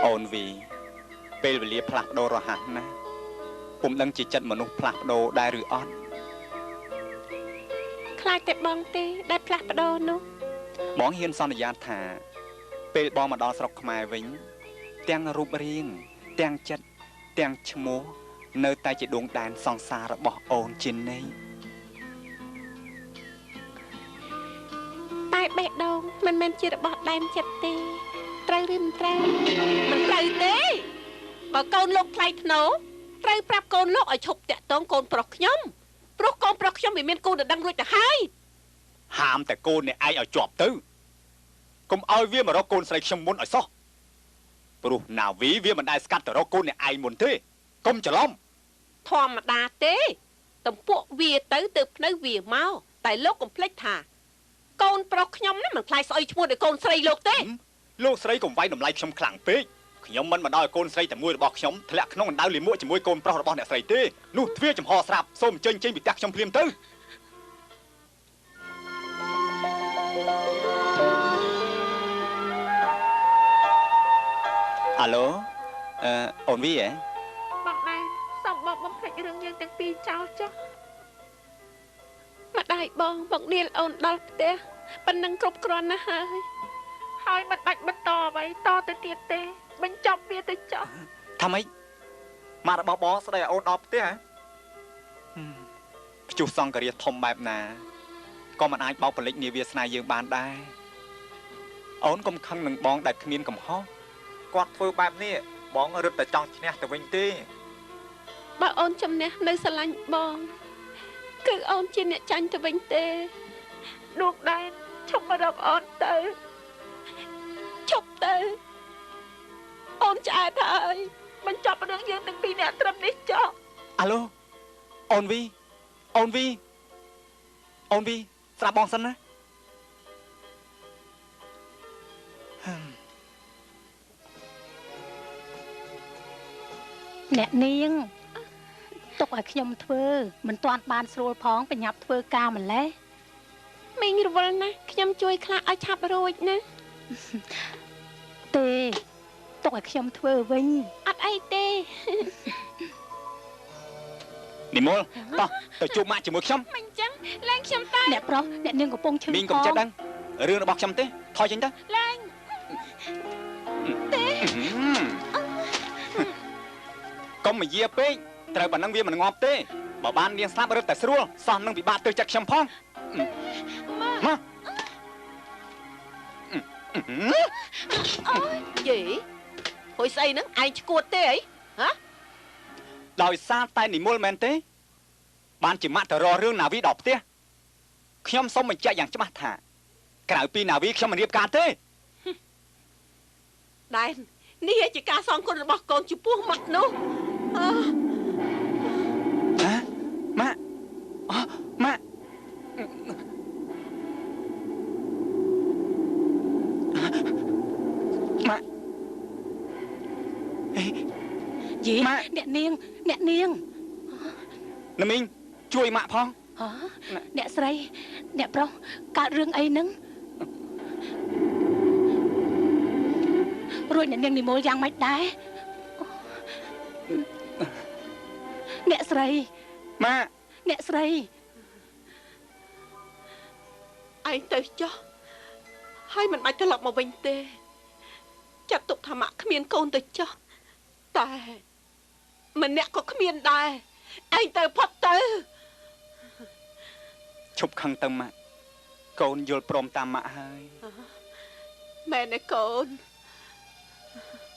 អូនវីពេលវេលាផ្លាស់ប្ដូររហ័សណាស់ពុំដឹងជាចិត្តមនុស្សផ្លាស់ប្ដូរដែរឬអត់ ខ្លាចតែបងទេដែលផ្លាស់ប្ដូរនោះ បងហ៊ានសន្យាថាពេលបងមកដល់ស្រុកខ្មែរវិញទាំងរូបរាងទាំងចិត្តទាំងឈ្មោះនៅតែជាដួងដែនសង្សាររបស់អូនជានិច្ច តែបេះដូងមិនមែនជារបស់ដែនចិត្តទេត្រូវឬមិនត្រូវមិនត្រូវទេបើកូនលោកថ្លៃធ្នូត្រូវប្រាប់កូនលោកឲ្យឈប់តាក់ទងកូនប្រុសខ្ញុំព្រោះកូនប្រុសខ្ញុំវាមានគូដណ្ដឹងរួចទៅហើយ ហាមតែកូនអ្នកឯងឲ្យជាប់ទៅកុំឲ្យវាមករកកូនស្រីខ្ញុំមុនឲ្យសោះព្រោះណាវីវាមិនដែលស្កាត់ទៅរកកូនអ្នកឯងមុនទេកុំច្រឡំ ធម្មតាទេតំពួកវាទៅភ្នៅវាមកតែលោកកុំភ្លេចថាកូនប្រុសខ្ញុំណាមិនខ្លាចស្អុយឈ្មោះដល់កូនស្រីលោកទេ លោកស្រីកុំវាយតម្លៃខ្ញុំខ្លាំងពេកខ្ញុំមិនមកដល់ឲ្យកូនស្រីតែមួយរបស់ខ្ញុំធ្លាក់ក្នុងអណ្ដៅលាមកជាមួយកូនប្រុសរបស់អ្នកស្រីទេនោះទ្វាចំហស្រាប់សូមអញ្ជើញចេញពីផ្ទះខ្ញុំភ្លាមទៅអាឡូអូនវីហ៎ បងដែរសូមបងបំភ្លេចរឿងយើងទាំងពីរចោលចុះម្ដាយបងនាលអូនដល់ផ្ទះប៉ុណ្ណឹងគ្រប់គ្រាន់ណាស់ហើយមិនបាច់បន្តអ្វីតទៅទៀតទេបញ្ចប់វាទៅចោះ ថាម៉េចម៉ាក់របស់បងស្ដីឲ្យអូនដល់ផ្ទះហ៎ព្យុះសង្ឃរាជធំបែបណាក៏មិនអាចបោកបលិចនាវាសនាយើងបានដែរអូនកុំខឹងនឹងបងដែលគ្មានកំហុសគាត់ធ្វើបែបនេះបងរឹតតែចង់ឈ្នះទៅវិញទេ បើអូនជំនះនៅស្រឡាញ់បងគឺអូនជាអ្នកចាញ់ទៅវិញទេដួងដែនឈប់មករកអូនទៅឈប់ទៅអូនឆ្អែតហើយបញ្ចប់រឿងយើងទាំងពីរអ្នកត្រឹមនេះចុះ អាឡូអូនវីអូនវីស្រាប់បងសិនណា អ្នកនាងទុកឲ្យខ្ញុំធ្វើមិនទាន់បានស្រួលផងបញ្ញាប់ធ្វើការម្លេះ មីងរវល់ណាស់ខ្ញុំជួយខ្លះឲ្យឆាប់រួចណា ទេទុកឲ្យខ្ញុំធ្វើវិញ អត់អីទេ និមលតោះទៅជួបម៉ាក់ជាមួយខ្ញុំ មិនចឹងឡើងខ្ញុំទៅ អ្នកប្រុសអ្នកនាងកំពុងឈឺ មីងកុំចិត្តដឹងរឿងរបស់ខ្ញុំទេថយចេញទៅ ឡើងទេ កុំមកយាពេកត្រូវប៉ុណ្ណឹងវាមិនងាប់ទេ បើបាននាងស្លាប់រត់តែស្រួលសោះនឹងពិបាកទៅចាក់ខ្ញុំផងមក យីហួយស្អីហ្នឹងឯងឈួតទេអីហ៎ ដោយសារតែនិមលមែនទេបានជាម៉ាក់ទៅរករឿងណាវីដល់ផ្ទះខ្ញុំសូមបញ្ជាក់យ៉ាងច្បាស់ថាក្រៅពីណាវីខ្ញុំមិនរៀបការទេដែននេះជាការសងគុណរបស់កូនចំពោះម៉ាក់នោះម៉ាក់ម៉ាក់យីអ្នកនាងណាមីងជួយម៉ាក់ផងអ្នកស្រីអ្នកប្រុសកើតរឿងអីហ្នឹងរួចអ្នកនាងនិមលយ៉ាងម៉េចដែរអ្នកស្រីម៉ាក់អ្នកស្រីឯងទៅចុះហើយមិនបាច់ត្រឡប់មកវិញទេចាត់ទុកថាម៉ាក់គ្មានកូនទៅចុះតែម្នាក់ក៏គ្មានដែរឯងទៅផុតទៅឈប់ខឹងទៅម៉ាក់កូនយល់ព្រមតាមម៉ាក់ហើយមែនទេកូន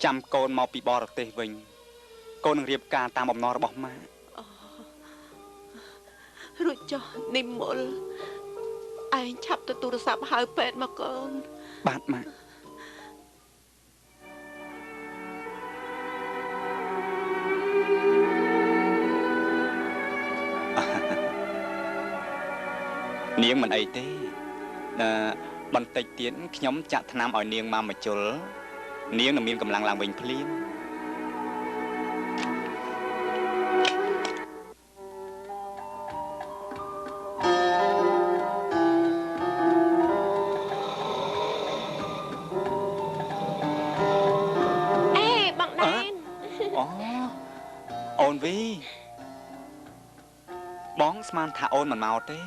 ចាំកូនមកពីបរទេសវិញកូននឹងរៀបការតាមបំណងរបស់ម៉ាក់រួចចុះនិមលឯងឆាប់ទៅទូរស័ព្ទហៅពេទ្យមកកូនបាទម៉ាក់នាងមិនអីទេបន្តិចទៀតខ្ញុំចាក់ថ្នាំឲ្យនាងមកមួយជុលនាងនឹងមានកម្លាំងឡើងវិញភ្លាមបងដែនអូនវីបងស្មានថាអូនមិនមកទេ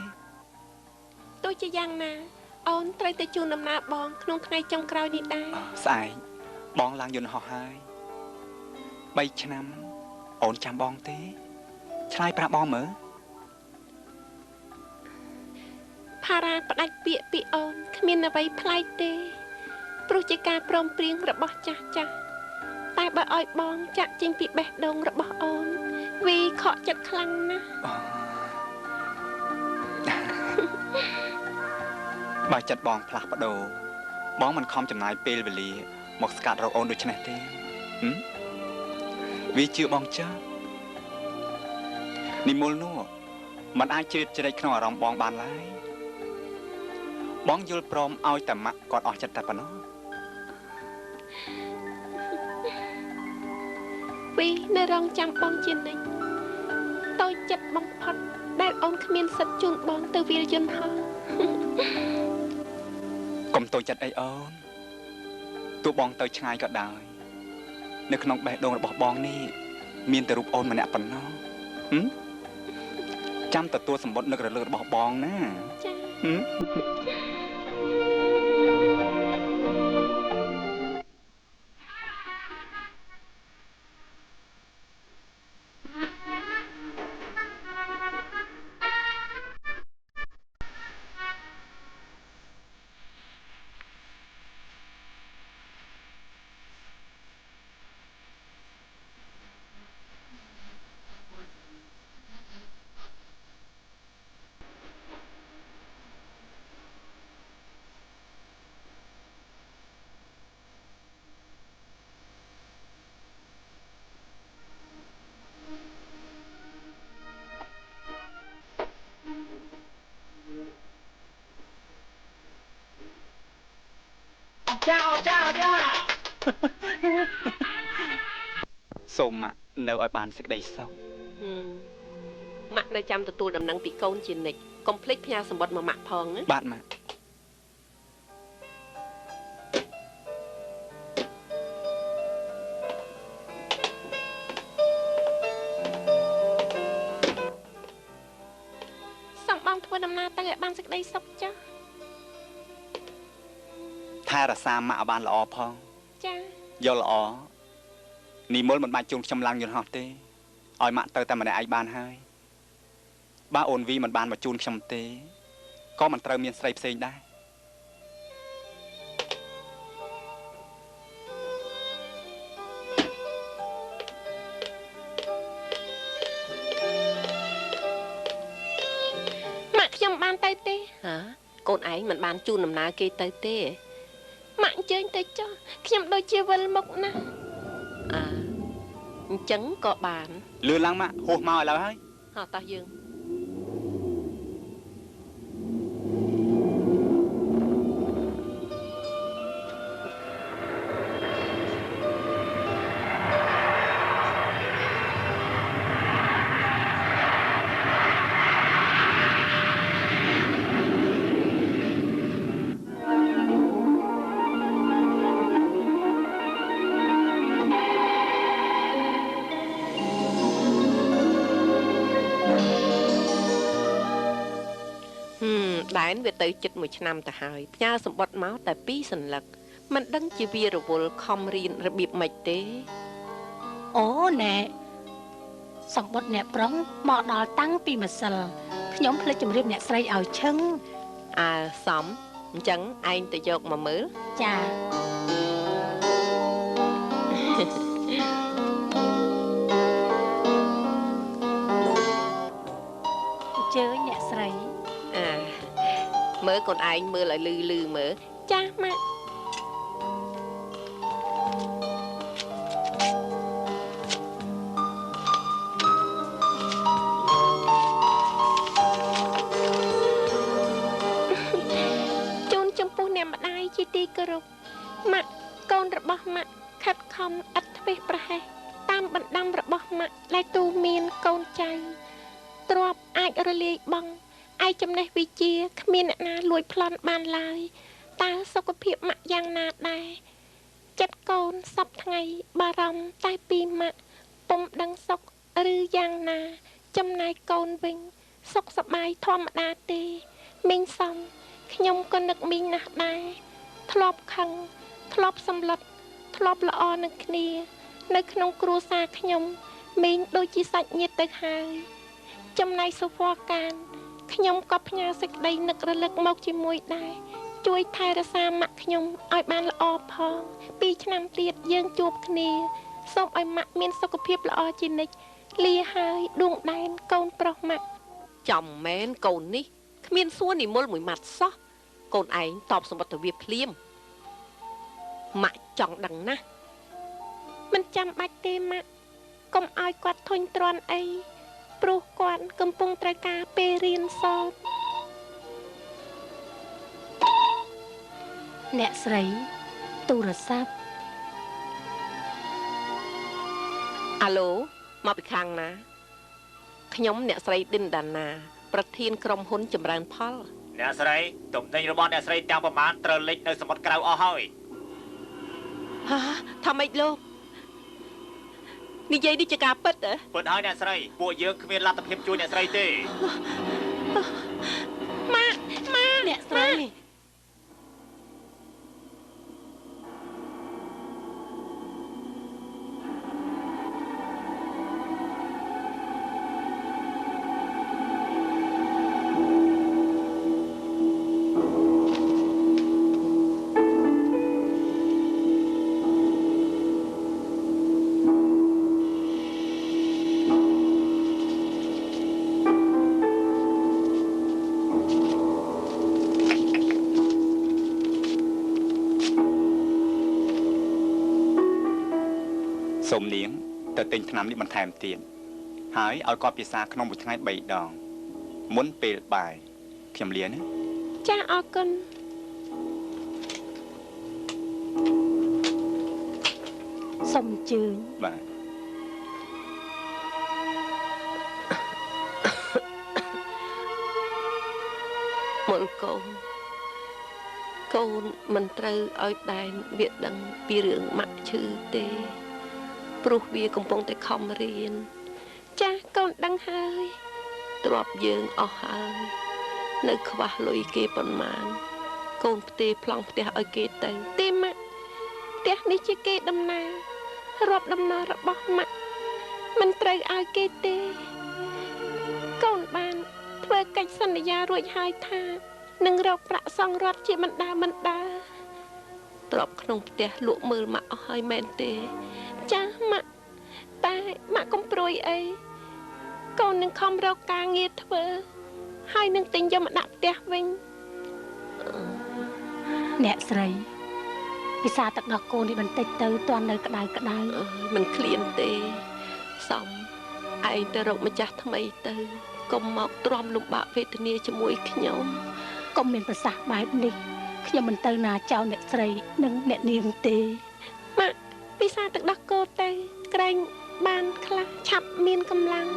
ទោះជាយ៉ាងណាអូនត្រូវទៅជូនដំណើរបងក្នុងថ្ងៃចុងក្រោយនេះដែរស្អែកបងឡើងយន្តហោះហើយ3ឆ្នាំអូនចាំបងទេឆ្លើយប្រាប់បងមើលផារ៉ាផ្ដាច់ពាក្យពីអូនគ្មានអ្វីប្លែកទេព្រោះជាការព្រមព្រៀងរបស់ចាស់តែបើឲ្យបងចាក់ចេញពីបេះដូងរបស់អូនវីខកចិត្តខ្លាំងណាស់បើចិត្តបងផ្លាស់ប្ដូរបងមិនខំចំណាយពេលវេលាមកស្កាត់រកអូនដូចនេះទេវាជឿបងចាស់និមលនោះមិនអាចជ្រៀតជ្រែកក្នុងអារម្មណ៍បងបានឡើយបងយល់ព្រមឲ្យតែម៉ាក់គាត់អស់ចិត្តតែប៉ុណ្ណោះវីនៅរងចាំបងជានិច្ចតូចចិត្តបំផុតដែលអូនគ្មានសិទ្ធិជូនបងទៅវាលយន្តហោះកុំតូចចិត្តអីអូនទោះបងទៅឆ្ងាយក៏ដោយនៅក្នុងបេះដូងរបស់បងនេះមានតែរូបអូនម្នាក់ប៉ុណ្ណោះចាំទទួលសម្បត្តិនឹករលឹករបស់បងណាចាសូមម៉ាក់នៅឲ្យបានសេចក្តីសុខម៉ាក់នៅចាំទទួលដំណឹងពីកូនជានិច្ចកុំភ្លេចផ្ញើសម្បត្តិមកម៉ាក់ផងណាបាទម៉ាក់សូមបងធ្វើដំណើរទៅឲ្យបានសេចក្តីសុខចា៎ថែរក្សាម៉ាក់ឲ្យបានល្អផងចា៎យល់ល្អនិមលមិនបាច់ជូនខ្ញុំឡើងយន្តហោះទេឲ្យម៉ាក់ទៅតែម្នាក់ឯងបានហើយ បើអូនវីមិនបានមកជូនខ្ញុំទេក៏មិនត្រូវមានស្រីផ្សេងដែរម៉ាក់ខ្ញុំបានទៅទេហ៎កូនឯងមិនបានជូនដំណើរគេទៅទេម៉ាក់អញ្ជើញទៅចុះខ្ញុំដូចជាវិលមុខណាស់អញ្ចឹងក៏បានលឿនឡើងម៉ាក់ហួសមកឥឡូវហើយហ៎តោះយើងដែនវាទៅជិត1ឆ្នាំទៅហើយផ្ញើសម្បត្តិមកតែ2សន្លឹកមិនដឹងជាវារវល់ខំរៀនរបៀបម៉េចទេអូណែសម្បត្តិអ្នកប្រុងមកដល់តាំងពីម្សិលខ្ញុំភ្លេចជម្រាបអ្នកស្រីឲ្យឈឹងសំអញ្ចឹងឯងទៅយកមកមើលចាអញ្ជើញអ្នកស្រីមើលកូនឯងមើលឲ្យលឺមើលចាស់ម៉ាក់ជូនចំពោះអ្នកម្ដាយជាទីគោរពម៉ាក់កូនរបស់ម៉ាក់ខិតខំឥតធ្វេសប្រហែសតាមបណ្ដាំរបស់ម៉ាក់ដែលទូមានកូនចៅទ្របអាចរលាយបង់ឯចំណេះវិជ្ជាគ្មានអ្នកណាលួចប្លន់បានឡើយតើសុខភាពម៉ាក់យ៉ាងណាដែរចិត្តកូនសពថ្ងៃបារម្ភតែពីម៉ាក់ពុំដឹងសុខឬយ៉ាងណាចំណែកកូនវិញសុខសប្បាយធម្មតាទេមីងសំខ្ញុំក៏នឹកមីងណាស់ដែរធ្លាប់ខឹងធ្លាប់សម្លុតធ្លាប់ល្អនឹងគ្នានៅក្នុងគ្រួសារខ្ញុំមីងដូចជាសាច់ញាតិទៅហើយចំណែកសុភ័ក្រកានខ្ញុំក៏ផ្ញើសេចក្តីនឹករលឹកមកជាមួយដែរជួយថែរក្សាម៉ាក់ខ្ញុំឲ្យបានល្អផង2ឆ្នាំទៀតយើងជួបគ្នាសូមឲ្យម៉ាក់មានសុខភាពល្អជានិច្ចលាហើយដួងដែនកូនប្រុសម៉ាក់ចំមែនកូននេះគ្មានសួរនិមលមួយម៉ាត់សោះកូនឯងតបសម្បត្តិវាភ្លាមម៉ាក់ចង់ដឹងណាស់មិនចាំបាច់ទេម៉ាក់កុំឲ្យគាត់ធុញទ្រាន់អីព្រោះគាត់កំពុងត្រូវការពេលរៀនសូត្រអ្នកស្រីទូរស័ព្ទអាឡូមកពីខាងណាខ្ញុំអ្នកស្រីឌិនដាណាប្រធានក្រុមហ៊ុនចម្រើនផលអ្នកស្រីទំនិញរបស់អ្នកស្រីទាំងប្រមាណត្រូវលេចនៅសមុទ្រក្រៅអស់ហើយថាម៉េចលោកនិយាយនេះជាការពិតហ៎ពិតហើយអ្នកស្រីពួកយើងគ្មានលទ្ធភាពជួយអ្នកស្រីទេម៉ាក់អ្នកស្រីសូមនាងទៅទិញថ្នាំនេះបន្ថែមទៀតហើយឲ្យគាត់ពិសាក្នុងមួយថ្ងៃ3ដងមុនពេលបាយខ្ញុំលាណាចាអរគុណសូមអញ្ជើញបាទមុនកូនមិនត្រូវឲ្យដែនវាដឹងពីរឿងម៉ាក់ឈឺទេព្រោះវាកំពុងតែខំរៀនចាស់កូនដឹងហើយទ្របយើងអស់ហើយនៅខ្វះលុយគេប៉ុន្មានកូនផ្ទេរប្លង់ផ្ទះឲ្យគេទៅទេម៉ាក់ផ្ទះនេះជាគេដំណើររាប់ដំណើររបស់ម៉ាក់មិនត្រូវឲ្យគេទេកូនបាន ធ្វើកិច្ចសន្យារួចហើយថានឹងរកប្រាក់សងរដ្ឋជាមិនដាទ្របក្នុងផ្ទះលក់មើលម៉ាក់អស់ហើយមែនទេចាម៉ាក់តែម៉ាក់កុំព្រួយអីកូននឹងខំរកការងារធ្វើហើយនឹងទិញយកមកដាក់ផ្ទះវិញអ្នកស្រីពិសាទឹកដោះគោនេះបន្តិចទៅទាន់នៅក្តៅមិនឃ្លានទេសំឯងទៅរកម្ចាស់ថ្មីទៅកុំមកទ្រាំលំបាកវេទនាជាមួយខ្ញុំកុំមានប្រសាសន៍បែបនេះខ្ញុំមិនទៅណាចោលអ្នកស្រីនិងអ្នកនាងទេម៉ាក់ពិសាទឹកដោះគោទៅក្រែងបានខ្លះឆាប់មានកម្លាំង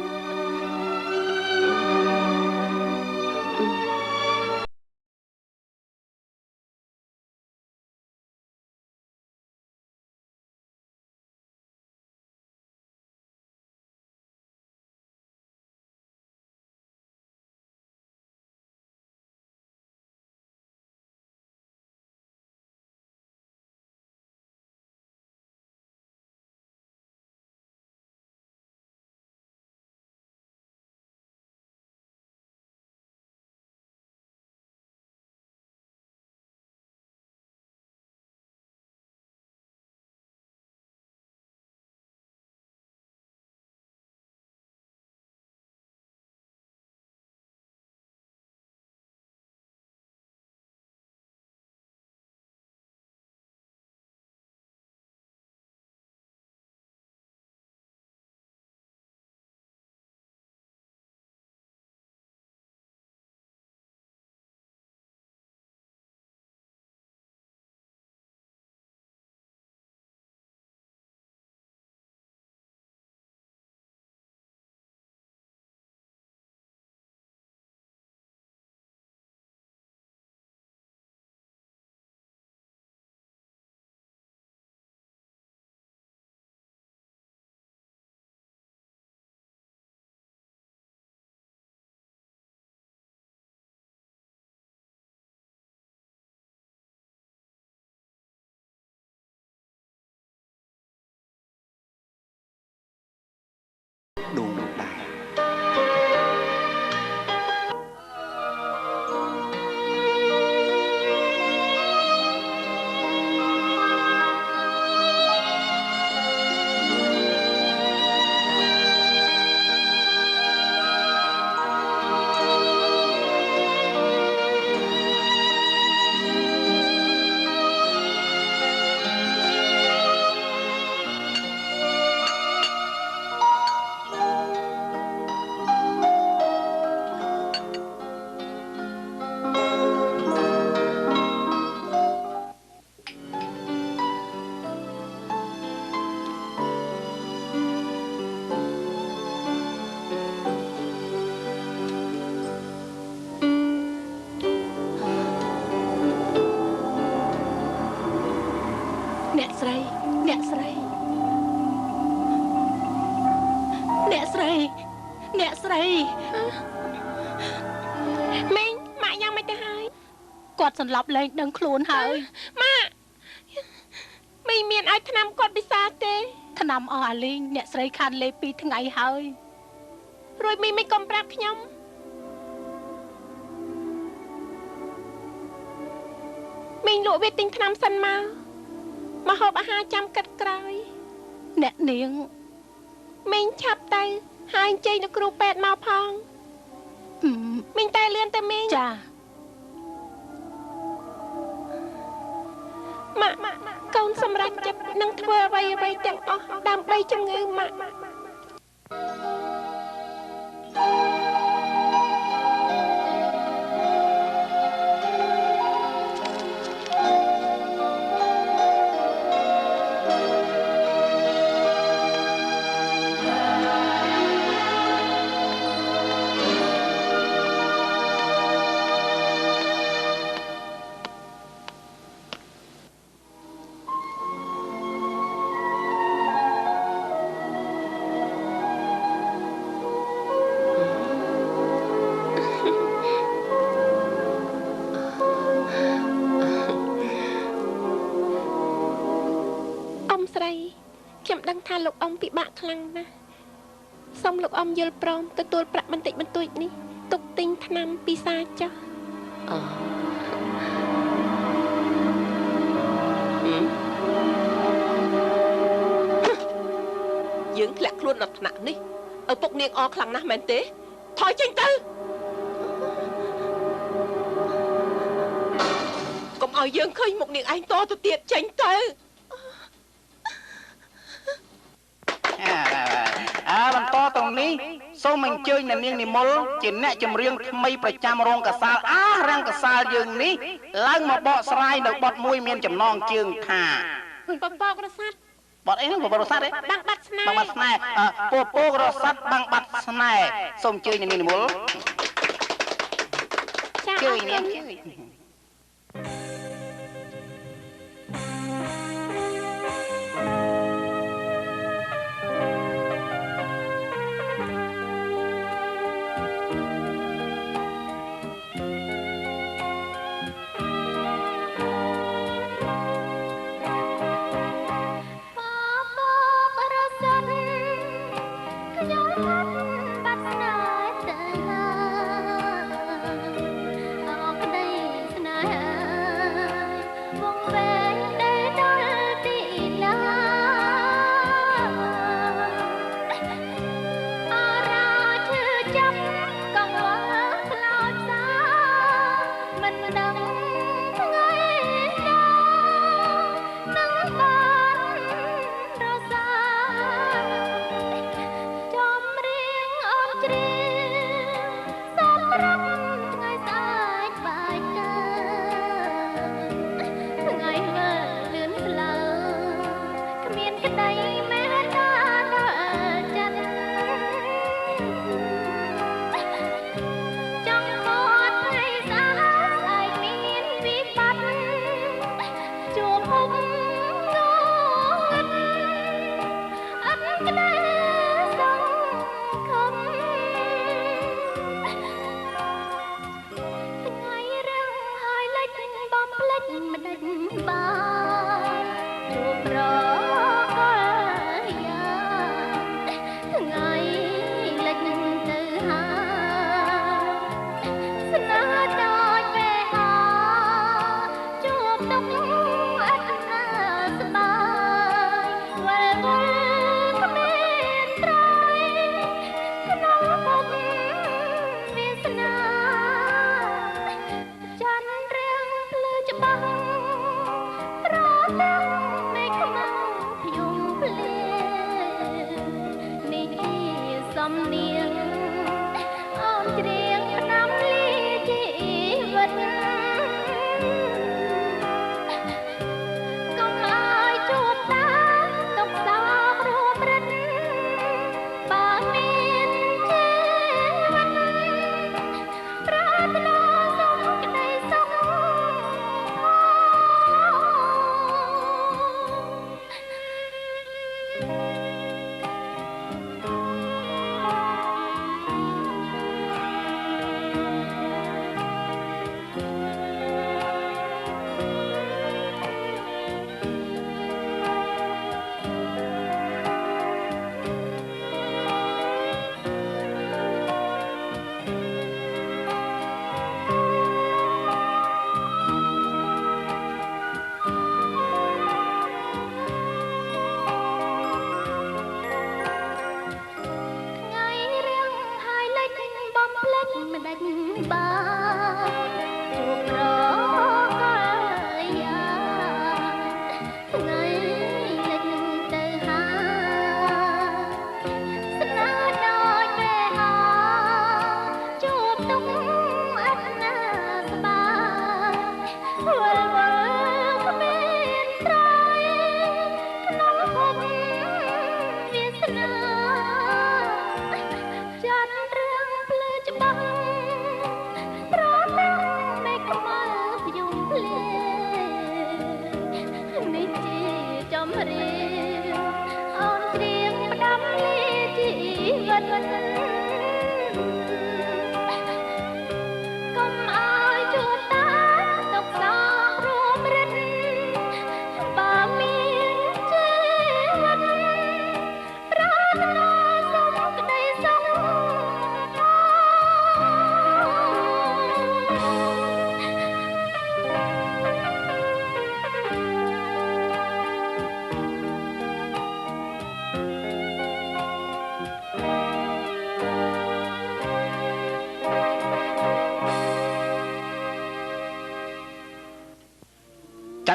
ដួងលោកដែរគាត់សន្លប់លែងដឹងខ្លួនហើយម៉ាក់មីមានឲ្យថ្នាំគាត់ពិសាទេថ្នាំអស់អាលីងអ្នកស្រីខានលេ2ថ្ងៃហើយរួចមីមិនកុំប្រាប់ខ្ញុំមីងលក់វាទិញថ្នាំសិនមកហូបអាហារចាំកាត់ក្រោយអ្នកនាងមីងឆាប់ទៅហើយអញ្ជើញលោកគ្រូពេទ្យមកផងមីងតែលឿនទៅមីងចាម៉ាក់កូនសម្រេចចិត្តនឹងធ្វើអ្វីទាំងអស់ដើម្បីជំងឺម៉ាក់ខ្ញុំដឹងថាលោកអ៊ំពិបាកខ្លាំងណាស់សូមលោកអ៊ំយល់ព្រមទទួលប្រាក់បន្តិចបន្តួចនេះ ទុកទិញថ្នាំពីសាចុះយើងធ្លាក់ខ្លួនដល់ថ្នាក់នេះឪពុកនាងអខ្លាំងណាស់មែនទេថយចេញទៅកុំឲ្យយើងឃើញមុខនាងឯងតទៅទៀតចេញទៅបន្តត្រង់នេះសូមអញ្ជើញអ្នកនាងនិមលជាអ្នកចម្រៀងថ្មីប្រចាំរោងកសាលរាំងកសាលយើងនេះឡើងមកបកស្រាយនៅបទមួយមានចំណងជើងថាបបករសាត់បទអីហ្នឹងបបករសាត់បាំងបាត់ស្នេហ៍បាំងបាត់ស្នេហ៍ពករសាត់បាំងបាត់ស្នេហ៍សូមអញ្ជើញអ្នកនាងនិមលជើញនាង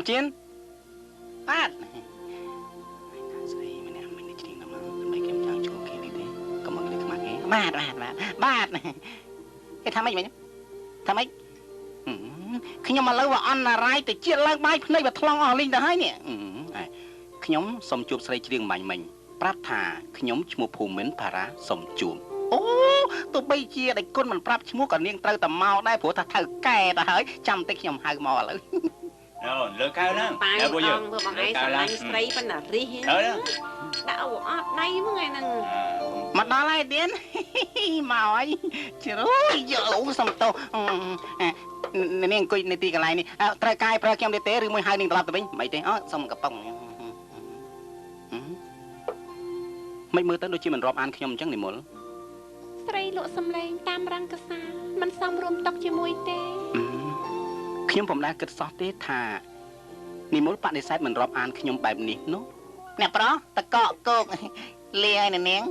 ចាំជៀនបាទស្រីម្នាក់មិនច្រៀងដល់មកមិនខ្ញុំចង់ជួបគេនេះទេកុំមកលើខ្មាស់គេបាទគេថាម៉េចថាម៉េចខ្ញុំឥឡូវវាអន់ណារាយទៅជាតិឡើងបាយភ្នែកវាថ្លង់អស់លីងទៅហើយនេះខ្ញុំសុំជួបស្រីច្រៀងមិញប្រាប់ថាខ្ញុំឈ្មោះភូមិន្ទបារាសុំជួបអូទោះបីជាដេចគុណមិនប្រាប់ឈ្មោះក៏នាងត្រូវតែមកដែរព្រោះថាថៅកែទៅហើយចាំតិចខ្ញុំហៅមកឥឡូវអូលើកៅហ្នឹង តែពួកយើងមើលបងឯងស្រឡាញ់ស្រីប៉ុណ្ណារិះដាក់អត់ដៃហ្នឹងឯហ្នឹងមកដល់ហើយទៀនមកហើយជ្រួយយកសំតោនាងអង្គុយនៅទីកន្លែងនេះត្រូវកាយប្រើខ្ញុំទេឬមួយហៅនាងត្រឡប់ទៅវិញមិនទេអូសុំកំប៉ុងមិនមើលទៅដូចជាមិនរាប់អានខ្ញុំអញ្ចឹងនិមលស្រីលក់សំឡេងតាមរង្កសាមិនសមរួមតុកជាមួយទេខ្ញុំពុំដែលគិតសោះទេថានិមលបដិសេធមិនរាប់អានខ្ញុំបែបនេះនោះអ្នកប្រុសតកកគោកលាឲ្យនាង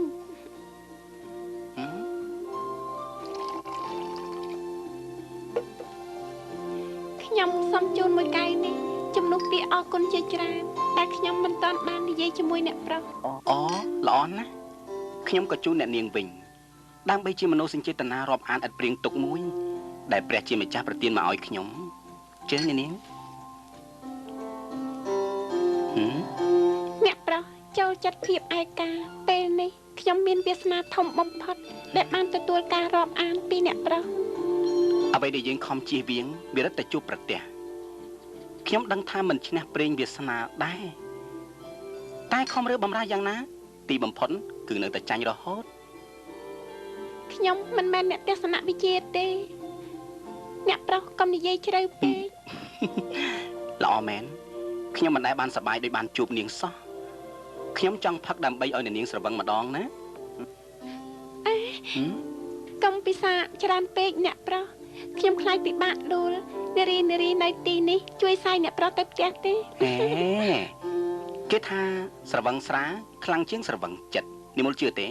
ខ្ញុំសូមជូនមួយកែវនេះជំនួសពាក្យអរគុណជាច្រើនតែខ្ញុំមិនទាន់បាននិយាយជាមួយអ្នកប្រុសអូល្អណាស់ខ្ញុំក៏ជូនអ្នកនាងវិញដើម្បីជាមនោសញ្ចេតនារាប់អានឥតព្រៀងទុកមួយដែលព្រះជាម្ចាស់ប្រទានមកឲ្យខ្ញុំជើងនាងអ្នកប្រុសចូលចិត្តភាពឯកាពេលនេះខ្ញុំមានវាសនាធំបំផុតដែលបានទទួលការរាប់អានពីអ្នកប្រុសអ្វីដែលយើងខំជៀសវាងវារឹតតែជួបប្រទះខ្ញុំដឹងថាមិនឈ្នះព្រេងវាសនាដែរតែខំរើបំរើយ៉ាងណាទីបំផុតគឺនៅតែចាញ់រហូតខ្ញុំមិនមែនអ្នកទស្សនវិជ្ជាទេអ្នកប្រុសកុំនិយាយជ្រៅពេកល្អមែនខ្ញុំមិនដែលបានសប្បាយដោយបានជួបនាងសោះខ្ញុំចង់ផឹកដើម្បីឲ្យនាងស្រវឹងម្ដងណាកុំពិសាច្រើនពេកអ្នកប្រុសខ្ញុំខ្លាចពិបាកដួលនារីនៅទីនេះជួយសាយអ្នកប្រុសទៅផ្ទះទេគេថាស្រវឹងស្រាខ្លាំងជាងស្រវឹងចិត្តនិមលជឿទេ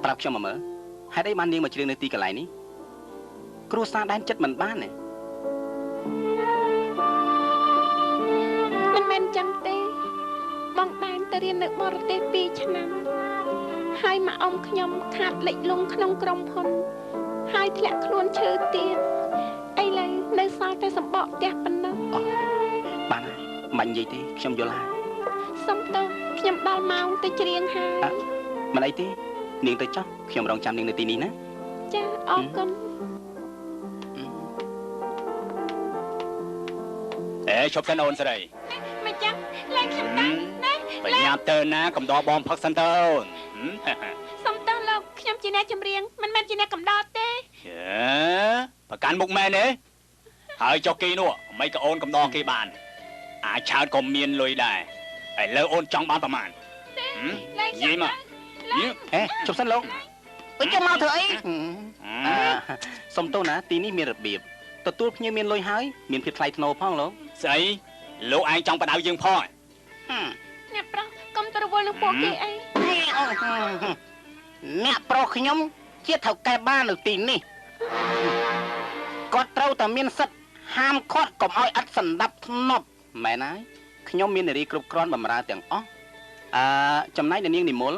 ប្រាប់ខ្ញុំមកមើលហេតុអីបាននាងមកជ្រៀងនៅទីកន្លែងនេះគ្រួសារដែនចិត្តមិនបានទេមិនមែនចឹងទេបងដែនទៅរៀននៅបរទេស2ឆ្នាំហើយមកអ៊ំខ្ញុំខាតលិចលង់ក្នុងក្រុមហ៊ុនហើយធ្លាក់ខ្លួនឈឺទៀតឥឡូវនៅសល់តែសម្បកផ្ទះប៉ុណ្ណឹងបានហើយមិននិយាយទេខ្ញុំយល់ហើយសុំទោសខ្ញុំដល់ម៉ោងទៅច្រៀងហើយមិនអីទេនាងទៅចុះខ្ញុំរងចាំនាងនៅទីនេះណាចាអរគុណឈប់សិនអូនស្រីមិនចឹងលែងខ្ញុំទៅណាបញ្ញាប់ទៅណាកំដរបងផឹកសិនទៅអូនសុំទោសលោកខ្ញុំជាអ្នកចម្រៀងមិនមែនជាអ្នកកំដរទេប្រកាន់មុខមែនទេហើយចុះគេនោះមិនក៏អូនកំដរគេបានអាចឆើតក៏មានលុយដែរឥឡូវអូនចង់បានប្រមាណនិយាយមកជប់សិនលោកចាំមកធ្វើអីសុំទោសណាទីនេះមានរបៀបទទួលភ្ញៀវមានលុយហើយមានភាពថ្លៃថ្នូរផងលោកស្អីលោកឯងចង់បដៅយើងផងអ្នកប្រុសកុំទៅរវល់នឹងពួកគេអីអ្នកប្រុសខ្ញុំជាថៅកែបាននៅទីនេះគាត់ត្រូវតែមានសិទ្ធិហាមឃាត់កុំឲ្យឥតសណ្ដាប់ធ្នាប់មែនហើយខ្ញុំមាននារីគ្រប់គ្រាន់បម្រើទាំងអស់ចំណែកនាងនិមល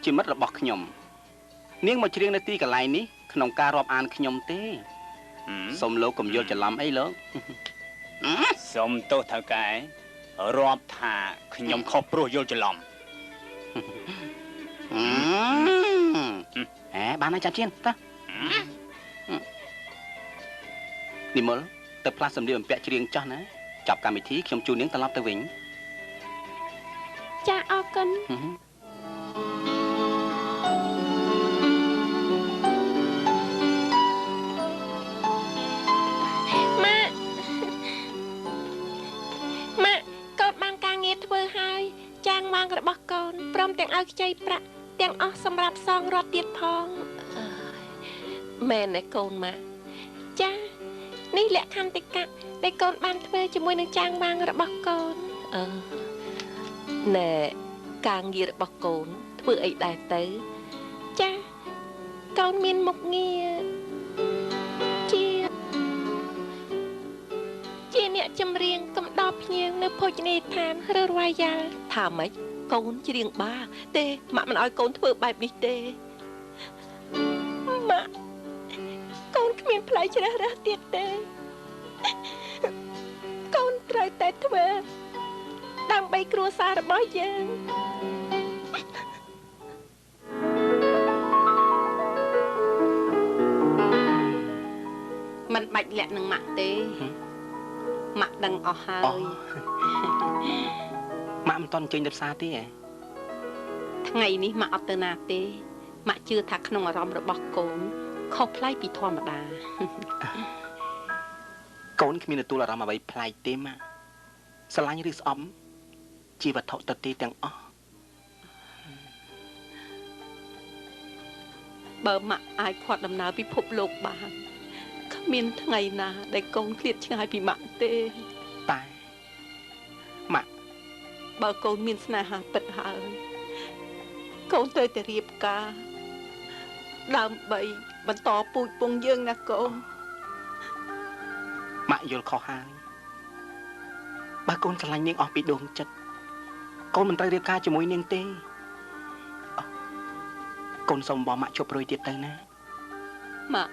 ជាមិត្តរបស់ខ្ញុំនាងមកច្រៀងនៅទីកន្លែងនេះក្នុងការរាប់អានខ្ញុំទេសូមលោកកុំយល់ច្រឡំអីលោកសូមទោសថៅកែរាប់ថាខ្ញុំខុសព្រោះយល់ច្រឡំបានហើយចាំជៀនតើនិមលទៅផ្លាស់សម្លៀកបំពាក់ច្រៀងចោះណាចាប់កម្មវិធីខ្ញុំជូននាងត្រឡប់ទៅវិញចាអរគុណម៉ាក់កូនបានការងារធ្វើហើយចាងម៉ាងរបស់កូនព្រមទាំងឲ្យខ្ចីប្រាក់ទាំងអស់សម្រាប់សងរត់ទៀតផងមែនទេកូនម៉ាក់ចានេះលក្ខន្តិកៈដែលកូនបានធ្វើជាមួយនឹងចាងម៉ាងរបស់កូនណែការងាររបស់កូនធ្វើអីដែរទៅចាកូនមានមុខងារជា អ្នកចម្រៀងកំដរភ្ញៀងនៅភោជនីយដ្ឋានឬរវាយ៉ាល់ ថាម៉េចកូនច្រៀងបាទេម៉ាក់មិនឲ្យកូនធ្វើបែបនេះទេ ម៉ាក់កូនគ្មានផ្លូវជ្រើសរើសទៀតទេកូនត្រូវតែធ្វើដើម្បីគ្រួសាររបស់យើង មិនបាច់លាក់នឹងម៉ាក់ទេម៉ាក់ដឹងអស់ហើយ ម៉ាក់មិនតន់ចេញទៅផ្សារទេហ៎ ថ្ងៃនេះម៉ាក់អត់ទៅណាទេម៉ាក់ជឿថាក្នុងអារម្មណ៍របស់កូនខុសប្លែកពីធម្មតា កូនគ្មានទទួលអារម្មណ៍អ្វីប្លែកទេម៉ាក់ស្រឡាញ់ឬស្អប់ជាវត្ថុទទេទាំងអស់ បើម៉ាក់អាចខាត់ដំណើរពិភពលោកបានគ្មានថ្ងៃណាដែលកូនឃ្លាតឆ្ងាយពីម៉ាក់ទេ តែម៉ាក់ បើកូនមានស្នេហាពិតហើយកូនត្រូវតែរៀបការដើម្បីបន្តពូជពងយើងណាកូន ម៉ាក់យល់ខុសហើយបើកូនស្រឡាញ់នាងអស់ពីដួងចិត្តកូនមិនត្រូវរៀបការជាមួយនាងទេកូនសូមបងម៉ាក់ជប់រួយទៀតទៅណា ម៉ាក់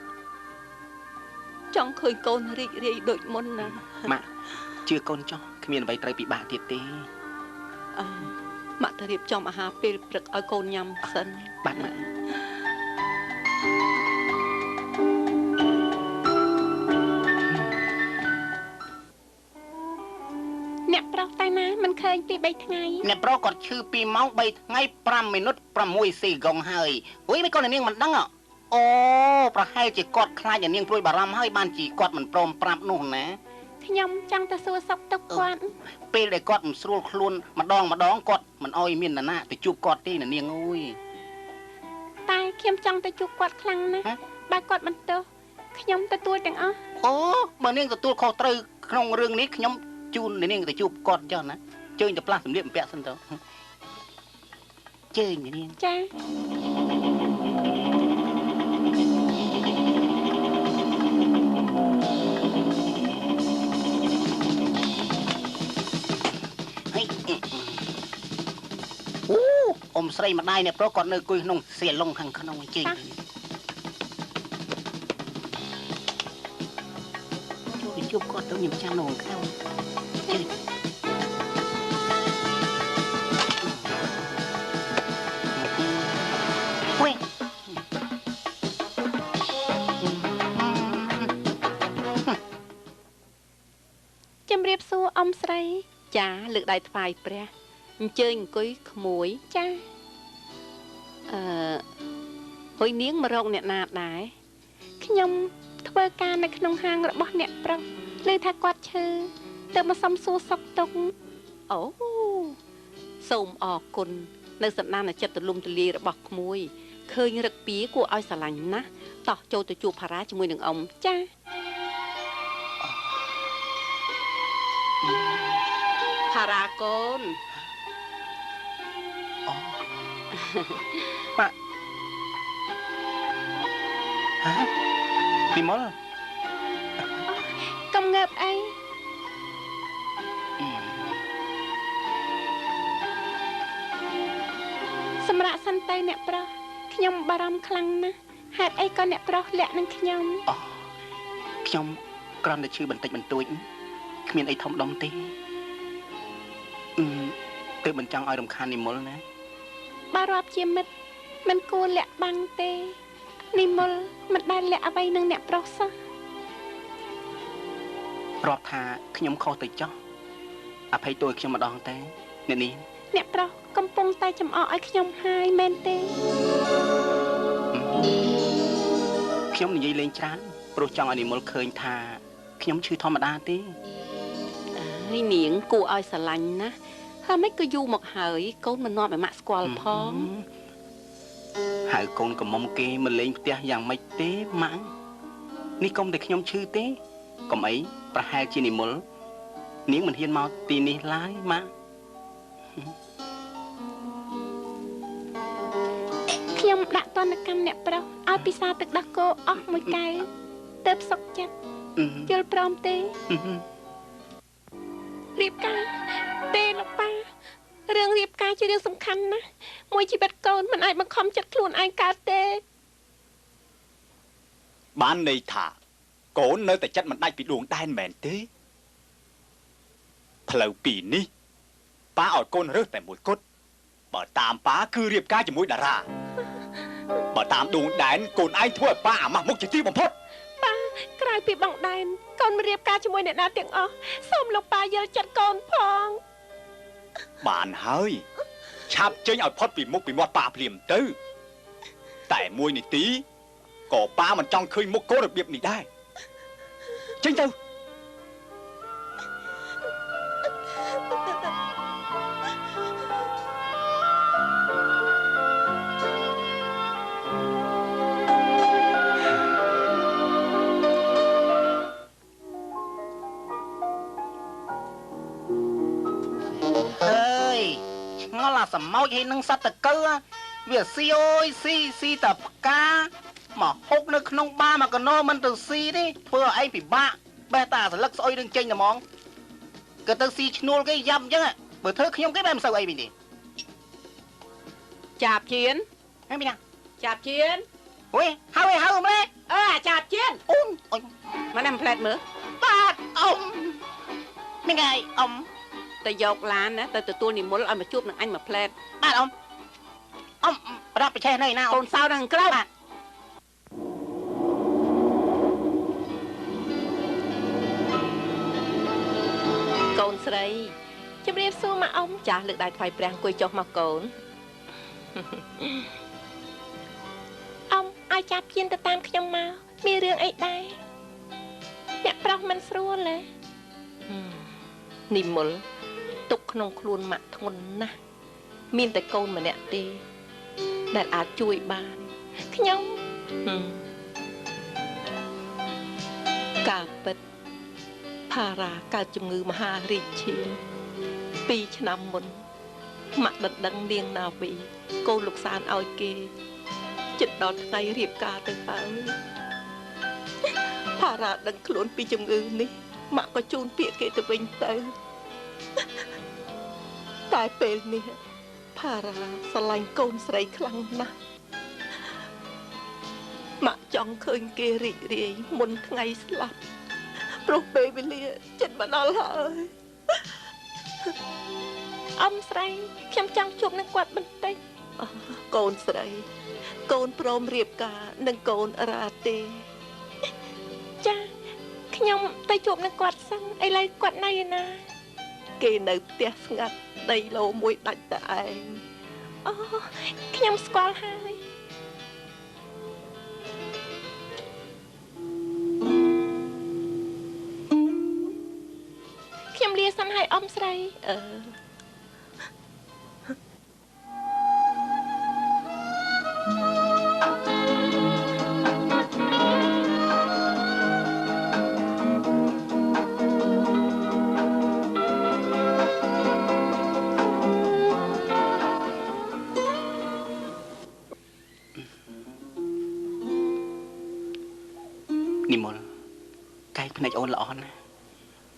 ចង់ឃើញកូនរីករាយដូចមុនណា ម៉ាក់ជឿកូនចោះគ្មានអ្វីត្រូវពិបាកទៀតទេ ម៉ាក់ទៅរៀបចំអាហារពេលព្រឹកឲ្យកូនញ៉ាំសិន បាទម៉ាក់ អ្នកប្រុសតែណាមិនឃើញពី3ថ្ងៃ អ្នកប្រុសគាត់ឈឺ2ម៉ោង3ថ្ងៃ5មីនុត6សេកុងហើយអូយមិនគាត់នាងមិនដឹងអូប្រហែលជាគាត់ខ្លាចនាងព្រួយបារម្ភហើយបានជាគាត់មិនព្រមប្រាប់នោះណា ខ្ញុំចង់ទៅសួរសុខទុក្ខគាត់ ពេលដែលគាត់មិនស្រួលខ្លួនម្ដងគាត់មិនអោយមាននរណាទៅជួបគាត់ទេនាងអើយ តែខ្ញុំចង់ទៅជួបគាត់ខ្លាំងណាស់បើគាត់មិនទោសខ្ញុំទទួលទាំងអស់ អូបើនាងទទួលខុសត្រូវក្នុងរឿងនេះខ្ញុំជូននាងទៅជួបគាត់ចុះណាជើញទៅផ្លាស់សម្លៀកបំពាក់សិនទៅជើញនាង ចា អូអ៊ំស្រីម្ដាយអ្នកប្រុសគាត់នៅគួយក្នុងសៀឡុងខាងក្នុងជើញទៅជួបគាត់ទៅខ្ញុំចាំនៅខាងក្រៅជើញ ជំរាបសួរអ៊ំស្រី ចាលើកដៃថ្វាយព្រះអញ្ជើញអង្គុយក្មួយ ចា ហុយនាងមករកអ្នកណាដែរ ខ្ញុំធ្វើការនៅក្នុងហាងរបស់អ្នកប្រុសឮថាគាត់ឈឺទៅមកសុំសួរសុខទុក្ខ អូសូមអរគុណនៅសន្តានចិត្តទូលំទូលាយរបស់ក្មួយឃើញរឹកពីគួរឲ្យស្រឡាញ់ណាស់តោះចូលទៅជួបផារ៉ាជាមួយនឹងអ៊ំ ចា ផារ៉ាកូន ប៉ាពីមុល កុំងើបអីសម្រាប់សិនទៅអ្នកប្រុសខ្ញុំបារម្ភខ្លាំងណាស់ហេតុអីក៏អ្នកប្រុសលាក់នឹងខ្ញុំ ខ្ញុំគ្រាន់តែឈឺបន្តិចបន្តួចគ្មានអីធំដុំទេទើបមិនចង់ឲ្យរំខាននិមលណា បើរាប់ជាមិត្តមិនគួរលាក់បាំងទេនិមលមិនដែលលាក់អ្វីនឹងអ្នកប្រុសសោះ រាប់ថាខ្ញុំខុសទៅចោះអភ័យទោសឲ្យខ្ញុំម្ដងតែអ្នកនេះ អ្នកប្រុសកំពុងតែចំអកឲ្យខ្ញុំហើយមែនទេ ខ្ញុំនិយាយលេងច្រើនព្រោះចង់ឲ្យនិមលឃើញថាខ្ញុំឈឺធម្មតាទេ ហើយនាងគួរឲ្យស្រឡាញ់ណាស់ហើយមិនក៏យូរមកហើយកូនមិននាំឲ្យម៉ាក់ស្គាល់ផង ហៅកូនកំមុំគេមកលេងផ្ទះយ៉ាងម៉េចទេម៉ាក់នេះកុំតែខ្ញុំឈឺទេកុំអីប្រហែលជានិមលនាងមិនហ៊ានមកទីនេះឡើយម៉ាក់ ខ្ញុំដាក់ទណ្ឌកម្មអ្នកប្រុសឲ្យពិសាទឹកដោះគោអស់មួយកែវទើបសុខចិត្តយល់ព្រមទេ រៀបការទេលោកប៉ារឿងរៀបការជារឿងសំខាន់ណាស់មួយជីវិតកូនមិនអាចបង្ខំចិត្តខ្លួនឯងកើតទេ បានន័យថាកូននៅតែចិត្តមិនដាច់ពីដួងដែនមែនទេផ្លូវពីរនេះប៉ាឲ្យកូនរើសតែមួយគត់បើតាមប៉ាគឺរៀបការជាមួយតារាបើតាមដួងដែនកូនឯងធ្វើឲ្យប៉ាអាម៉ាស់មុខជាទីបំផុតប៉ាក្រៅពីបងដែនកូនមិនរៀបការជាមួយអ្នកណាទាំងអស់សូមលោកប៉ាយល់ចិត្តកូនផងបានហើយឆាប់ចេញឲ្យផុតពីមុខពីមាត់ប៉ាភ្លាមទៅតែមួយនាទីក៏ប៉ាមិនចង់ឃើញមុខកូនរបៀបនេះដែរចេញទៅសមោចហើយនឹងសត្វតកើវាស៊ីអូយស៊ីតែផ្កាមកហុកនៅក្នុងបារមកកណោមិនទៅស៊ីទេធ្វើឲ្យឯងពិបាកបេះតាសន្លឹកស្អុយនឹងចេញតែហ្មងក៏ទៅស៊ីឈ្នួលគេយ៉ាប់អញ្ចឹងបើធ្វើខ្ញុំគេបែរមិនសូវអីវិញទេចាប់ជៀនហេមីណាចាប់ជៀនអូយហៅម្លេះចាប់ជៀនអូនមកណាំផ្លែតមើលបាទអ៊ំមីងឯងអ៊ំទៅយកឡានណាទៅទទួលនិមលឲ្យមកជួបនឹងអញមួយផ្លែតបាទអ៊ំប្រដាប់ប្រឆេះនៅណាកូនសៅនឹងក្រៅបាទកូនស្រីជំរាបសួរមកអ៊ំចាស់លើកដៃថ្វាយព្រះអង្គុយចុះមកកូនអ៊ំឲ្យចាប់ជៀនទៅតាមខ្ញុំមកមានរឿងអីដែរអ្នកប្រុសមិនស្រួលទេនិមលទុកក្នុងខ្លួនម៉ាក់ធ្ងន់ណាស់មានតែកូនម្នាក់ទេដែលអាចជួយបានខ្ញុំការពិតផារ៉ាកើតជំងឺមហារាជឈាម2ឆ្នាំមុនម៉ាក់ដណ្ដឹងនាងណាវីកូនលោកសានឲ្យគេចិត្តដល់ថ្ងៃរៀបការទៅហើយផារ៉ាដឹងខ្លួនពីជំងឺនេះម៉ាក់ក៏ជូនពាក្យគេទៅវិញទៅតែពេលនេះផារ៉ាស្រឡាញ់កូនស្រីខ្លាំងណាស់ម៉ាក់ចង់ឃើញគេរីករាយមុនថ្ងៃស្លាប់ព្រោះពេលវេលាចិត្តមកដល់ហើយអ៊ំស្រីខ្ញុំចង់ជួបនឹងគាត់បន្តិចកូនស្រីកូនព្រមរៀបការនឹងកូនរ៉ាទេចាខ្ញុំទៅជួបនឹងគាត់សិនឥឡូវគាត់នៅឯណាគេនៅផ្ទះស្ងាត់ដីឡូមួយដាច់តែឯងខ្ញុំស្គាល់ហើយខ្ញុំលាសិនឲ្យអ៊ំស្រីនិមលកាយភ្នែកអូនល្អណាស់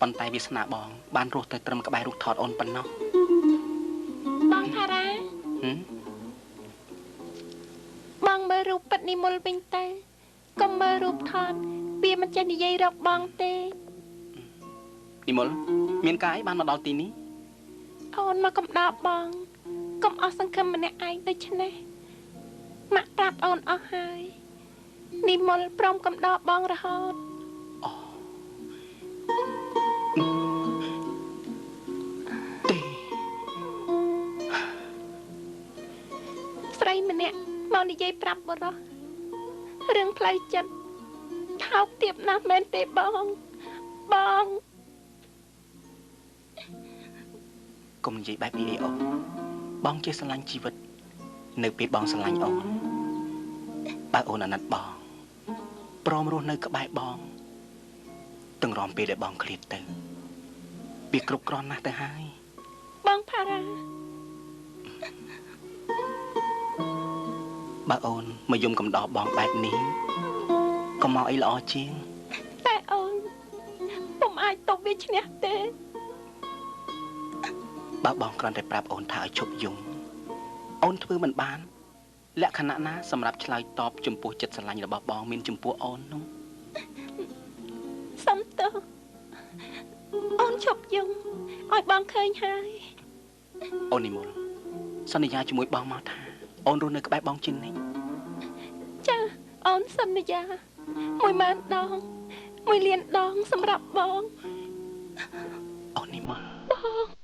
ប៉ុន្តែវាសនាបងបានរស់ទៅត្រឹមក្បែររូបថតអូនប៉ុណ្ណោះបងផារ៉ាបងមើលរូបពិតនិមលវិញទៅកុំមើលរូបថតវាមិនចេះនិយាយរកបងទេនិមលមានកាយបានមកដល់ទីនេះអូនមកកំដរបងកុំអស់សង្ឃឹមម្នាក់ឯងដូច្នេះម៉ាក់ប្រាប់អូនអស់ហើយនិមលព្រមកំដរបងរហូតទេស្រីម្នាក់មកនិយាយប្រាប់បរោះរឿងផ្លូវចិត្តថោកទាបណាស់មែនទេបងកុំនិយាយបែបនេះអីអូនបងចេះស្រឡាញ់ជីវិតនៅពេលបងស្រឡាញ់អូនបើអូនអាណិតបងព្រមរស់នៅក្បែរបងទាំងរំពេលដែលបងឃ្លាតទៅវាគ្រប់គ្រាន់ណាស់ទៅហើយបងផារ៉ាបើអូនមកយំកំដរបងបែបនេះកុំមកអីល្អជាងតែអូនពុំអាចតបវាឈ្នះទេ បើបងគ្រាន់តែប្រាប់អូនថាឲ្យឈប់យំអូនធ្វើមិនបានលក្ខណៈណាសម្រាប់ឆ្លើយតបចំពោះចិត្តស្រឡាញ់របស់បងមានចំពោះអូននោះសុំទោសអូនឈប់យំឲ្យបងឃើញហើយ អូននិមលសន្យាជាមួយបងមកថាអូនរស់នៅក្បែរបងជាងនេះ ចាអូនសន្យា10000ដង1លានដងសម្រាប់បង អូននិមល បង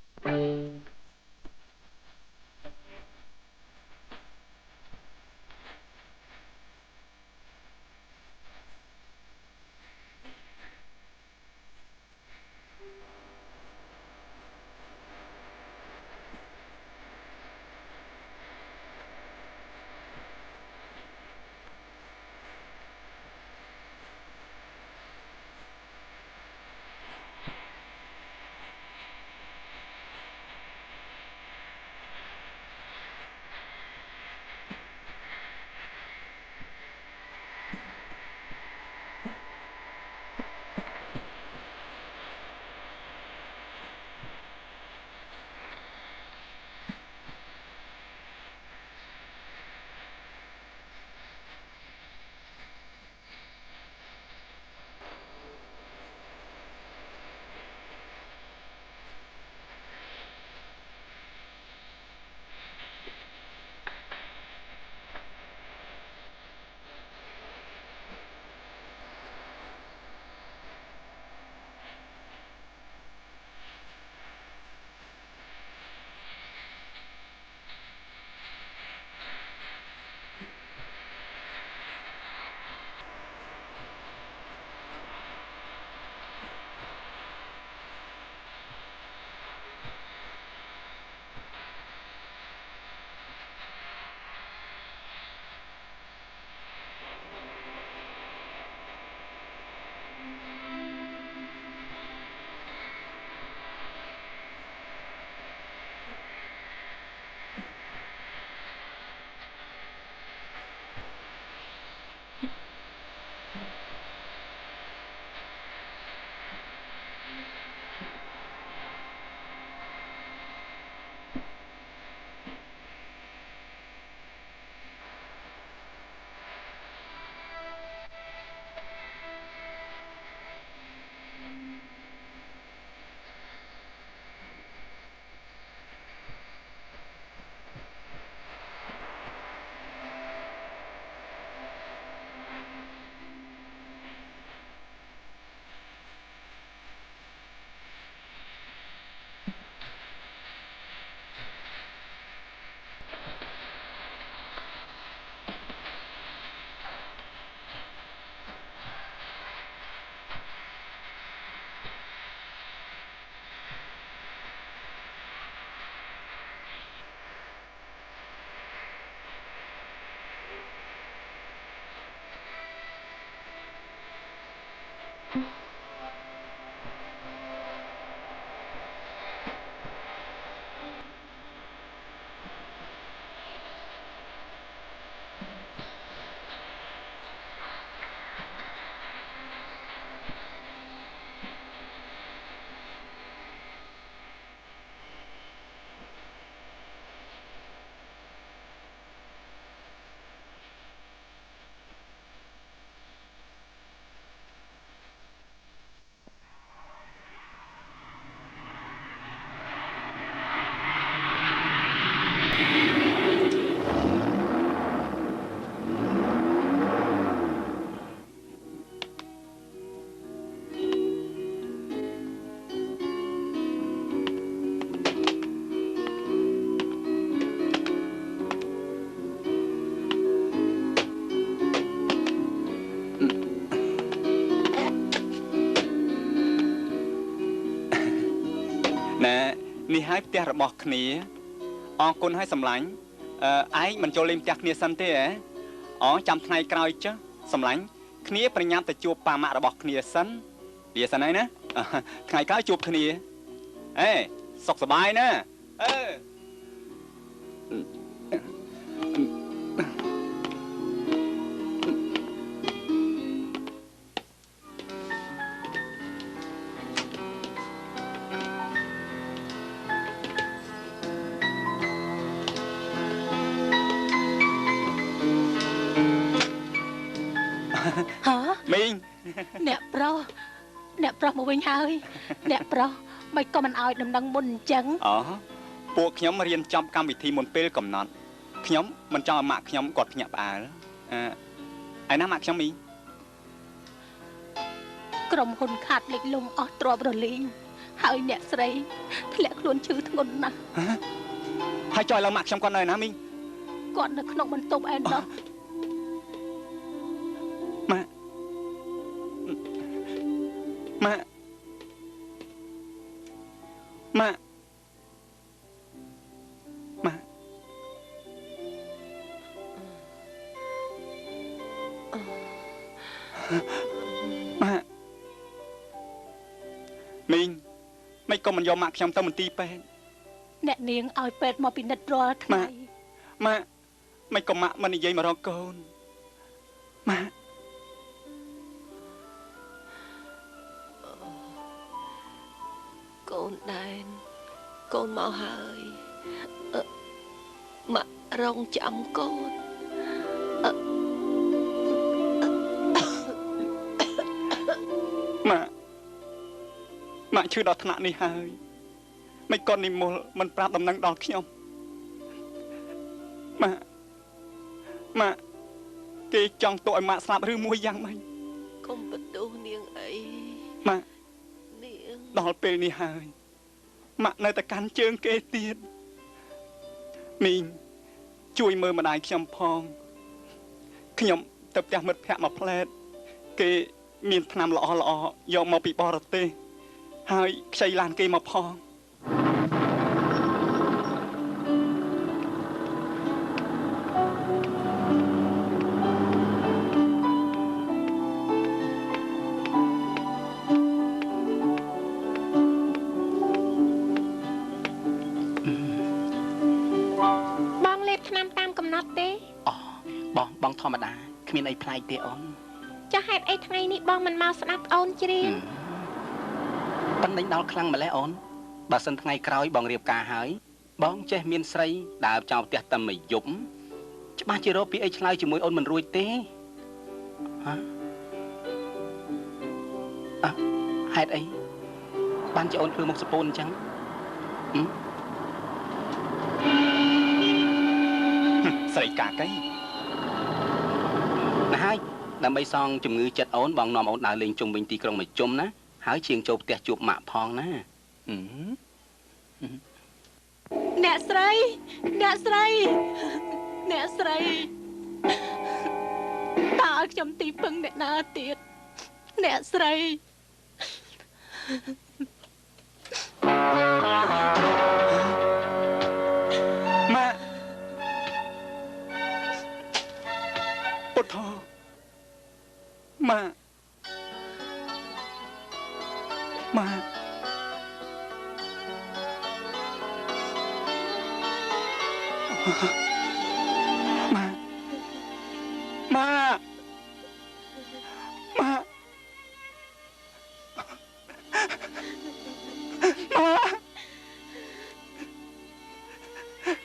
នេះហើយផ្ទះរបស់គ្នាអរគុណហើយសម្លាញ់ឯងមិនចូលលេងផ្ទះគ្នាសិនទេហ៎ចាំថ្ងៃក្រោយចុះសម្លាញ់គ្នាប្រញាប់ទៅជួបប៉ាម៉ាក់របស់គ្នាសិនលាសិនហើយណាថ្ងៃក្រោយជួបគ្នាសុខសប្បាយណា ង អ្នកប្រុសមកវិញហើយអ្នកប្រុសមិនក៏មិនឲ្យដំណឹងមុនអញ្ចឹង អូពួកខ្ញុំរៀនចប់កម្មវិធីមុនពេលកំណត់ខ្ញុំមិនចង់ឲ្យម៉ាក់ខ្ញុំគាត់ភ្ញាក់ផ្អើលឯណាម៉ាក់ខ្ញុំមីង ក្រុមហ៊ុនខាត់លិចលង់អស់ទ្រព្យរលីងហើយអ្នកស្រីធ្លាក់ខ្លួនឈឺធ្ងន់ណាស់ ហើយចុះឥឡូវម៉ាក់ខ្ញុំគាត់នៅណាមីង គាត់នៅក្នុងបន្ទប់ឯណោះ ម៉ាក់ម៉ាក់ម៉ាក់ម៉ាក់ម៉ាក់មីងមិនក៏មិនយកម៉ាក់ខ្ញុំទៅមន្ទីរពេទ្យ អ្នកនាងឲ្យពេទ្យមកពិនិត្យរាល់ថ្ងៃ ម៉ាក់មិនក៏ម៉ាក់មិននិយាយមករកកូនម៉ាក់ កូនដែនកូនមកហើយម៉ាក់រងចាំកូន ម៉ាក់ឈឺដល់ថ្នាក់នេះហើយមិនក៏និមលមិនប្រាប់ដំណឹងដល់ខ្ញុំម៉ាក់គេចង់ទុកឲ្យម៉ាក់ស្លាប់ឬមួយយ៉ាងម៉េច កុំបន្ទោសនាងអី ម៉ាក់ នាង ដល់ពេលនេះហើយម៉ាក់នៅតែកាន់ជើងគេទៀតមីងជួយមើលម្ដាយខ្ញុំផងខ្ញុំទៅផ្ទះមិត្តភ័ក្តិមកផ្លែតគេមានថ្នាំល្អយកមកពីបរទេសហើយខ្ចីឡានគេមកផង បងលេបថ្នាំតាមកំណត់ទេ អូបងធម្មតាគ្មានអីប្លែកទេអូន ចាស់ហេតុអីថ្ងៃនេះបងមិនមកស្ដាប់អូនច្រៀង ប៉ិនដេញដល់ខ្លាំងម្ល៉េះអូនបើសិនថ្ងៃក្រោយបងរៀបការហើយបងចេះមានស្រីដើរចោលផ្ទះតែមួយយប់ច្បាស់ជារកពីអីឆ្លើយជាមួយអូនមិនរួចទេហេតុអីបានជាអូនធ្វើមុខសពូនអញ្ចឹងស្រីកាកៃណាហើយដើម្បីសងជំងឺចិត្តអូនបងនាំអូនដើរលេងជុំវិញទីក្រុងមួយជុំណាហើយជាងចូលផ្ទះជួបម៉ាក់ផងណា អ្នកស្រីតើឲ្យខ្ញុំទីពឹងអ្នកណាទៀតអ្នកស្រី ម៉ាក់ពុទ្ធម៉ាក់ម៉ាក់ម៉ាក់ម៉ាក់ម៉ាក់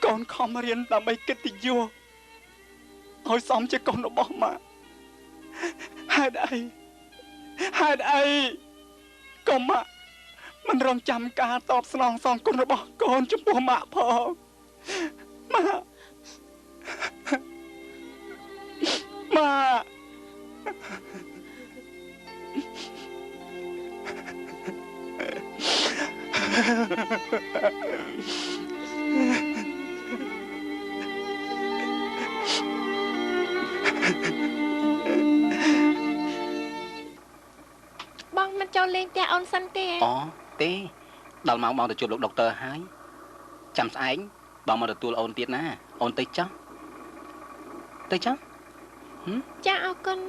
កូនខំរៀនដើម្បីកិត្តិយសឲ្យសមជាកូនរបស់ម៉ាក់ហេតុអីកុំម៉ាក់មិនរងចាំការតបស្នងសងគុណរបស់កូនចំពោះម៉ាក់ផងម៉ាក់បងមិនចូលលេងផ្ទះអូនសិនទេ អូទេដល់ម៉ោងបងទៅជួបលោកដុកទ័រហើយចាំស្អែកបងមកទទួលអូនទៀតណាអូនទៅចុះ ចាអរគុណ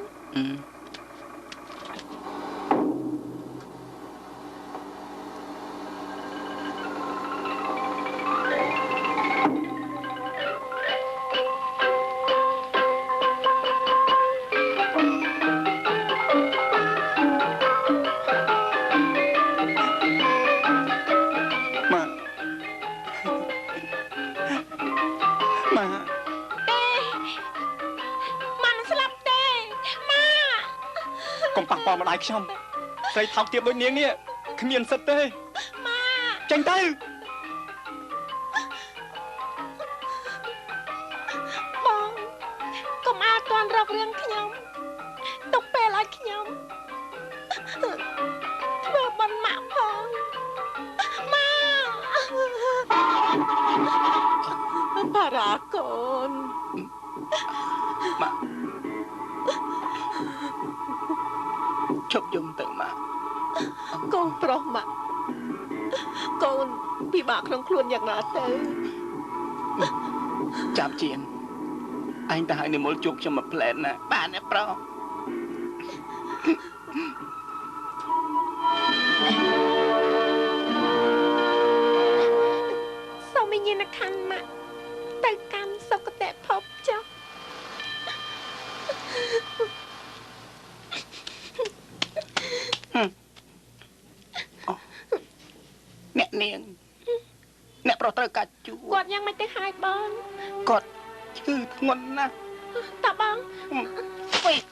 ម៉ាក់ស្លាប់ទេម៉ាក់ កុំប៉ះពាល់ម្ដាយខ្ញុំស្រីថោកទាបដូចនាងនេះគ្មានសិទ្ធទេម៉ាចេញទៅបងកុំអាចទាន់រករឿងខ្ញុំទុកពេលឲ្យខ្ញុំធ្វើបន់ម៉ាក់ផងម៉ាបារ៉ាកូនម៉ាក់ជប់យំទៅម៉ាក់កូនប្រុសម៉ាក់កូនពិបាកក្នុងខ្លួនយ៉ាងណាទៅចាប់ជៀនឯងទៅឲ្យនិមលជួបខ្ញុំមកផ្លែតណាបានទេប្រុសសូមវិញ្ញាណក្ខន្ធម៉ាក់ទៅកាន់សុគតិភពចុះអ្នកនាងអ្នកប្រុសត្រូវកាច់ជួគាត់យ៉ាងមិនទៅហើយបងគាត់ឈឺធ្ងន់ណាស់តើបងពេក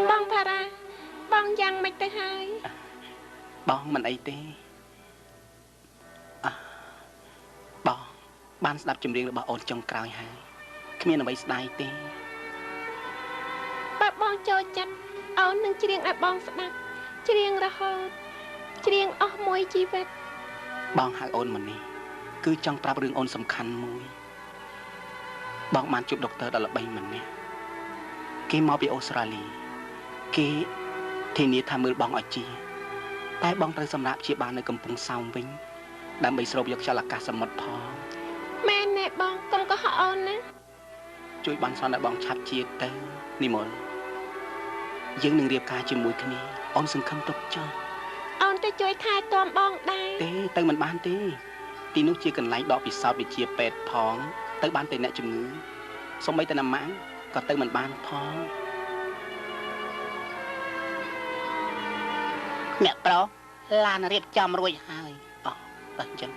បងផារ៉ាបងយ៉ាងមិនទៅហើយបងមិនអីទេបងបានស្ដាប់ចម្រៀងរបស់អូនចុងក្រោយហើយគ្មានអ្វីស្ដាយទេបើបងចូលចិត្តអូននឹងច្រៀងឲ្យបងស្ដាប់ច្រៀងរហូតច្រៀងអស់មួយជីវិតបងហៅអូនមកនេះគឺចង់ប្រាប់រឿងអូនសំខាន់មួយបងបានជួបដុកទ័រដ៏ល្បីម្នាក់គេមកពីអូស្ត្រាលីគេធានាថាមើលបងឲ្យជាតែបងត្រូវសម្រាប់ព្យាបាលនៅកំពង់សោមវិញដើម្បីស្រូបយកខ្យល់អាកាសសមុទ្រផងមែនទេបងកុំកុហកអូនណាជួយបានសន្និបងឆាប់ជាទៅនិមលយើងនឹងរៀបការជាមួយគ្នាអូនសង្ឃឹមទុកចុះអូនទៅជួយថែទាំបងដែរទេទៅមិនបានទេទីនោះជាកន្លែងដកពិសោធន៍វិជ្ជាពេទ្យផងទៅបានតែអ្នកជំងឺសូម្បីតែណាម៉ាំងក៏ទៅមិនបានផងអ្នកប្រុសឡានរៀបចំរួចហើយអស់តែអញ្ចឹង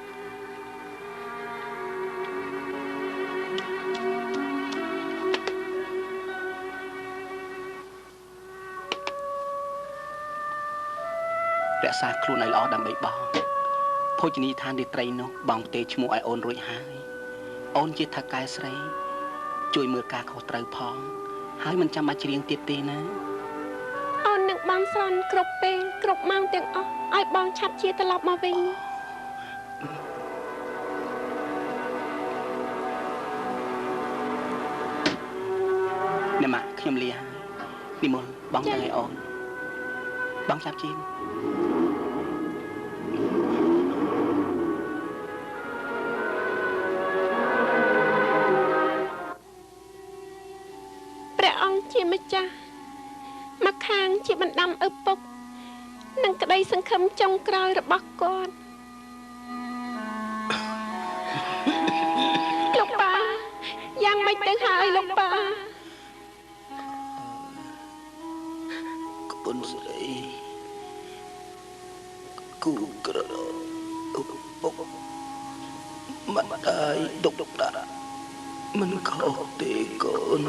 រក្សាខ្លួនឲ្យល្អដើម្បីបងភោជនីយដ្ឋានរាត្រីនោះបងផ្ទេរឈ្មោះឲ្យអូនរួចហើយអូនជាថៅកែស្រីជួយមើលការខុសត្រូវផងហើយមិនចាំបាច់ច្រៀងទៀតទេណាអូននឹងបានស្រន់គ្រប់ពេលគ្រប់ម៉ោងទាំងអស់ឲ្យបងឆាប់ជាត្រឡប់មកវិញអ្នកម៉ាក់ខ្ញុំលាហើយនិមលបងទៅឲ្យអូនបងចាប់ជាងព្រះអង្គជាម្ចាស់មកខាងជាបណ្ដាំឪពុកនិងក្តីសង្ឃឹមចុងក្រោយរបស់គាត់លោកប៉ាយ៉ាងម៉េចទៅហើយលោកប៉ាកូនស្រីគូក្រឪពុកមិនដែរដុកដាមិនខុសទេកូន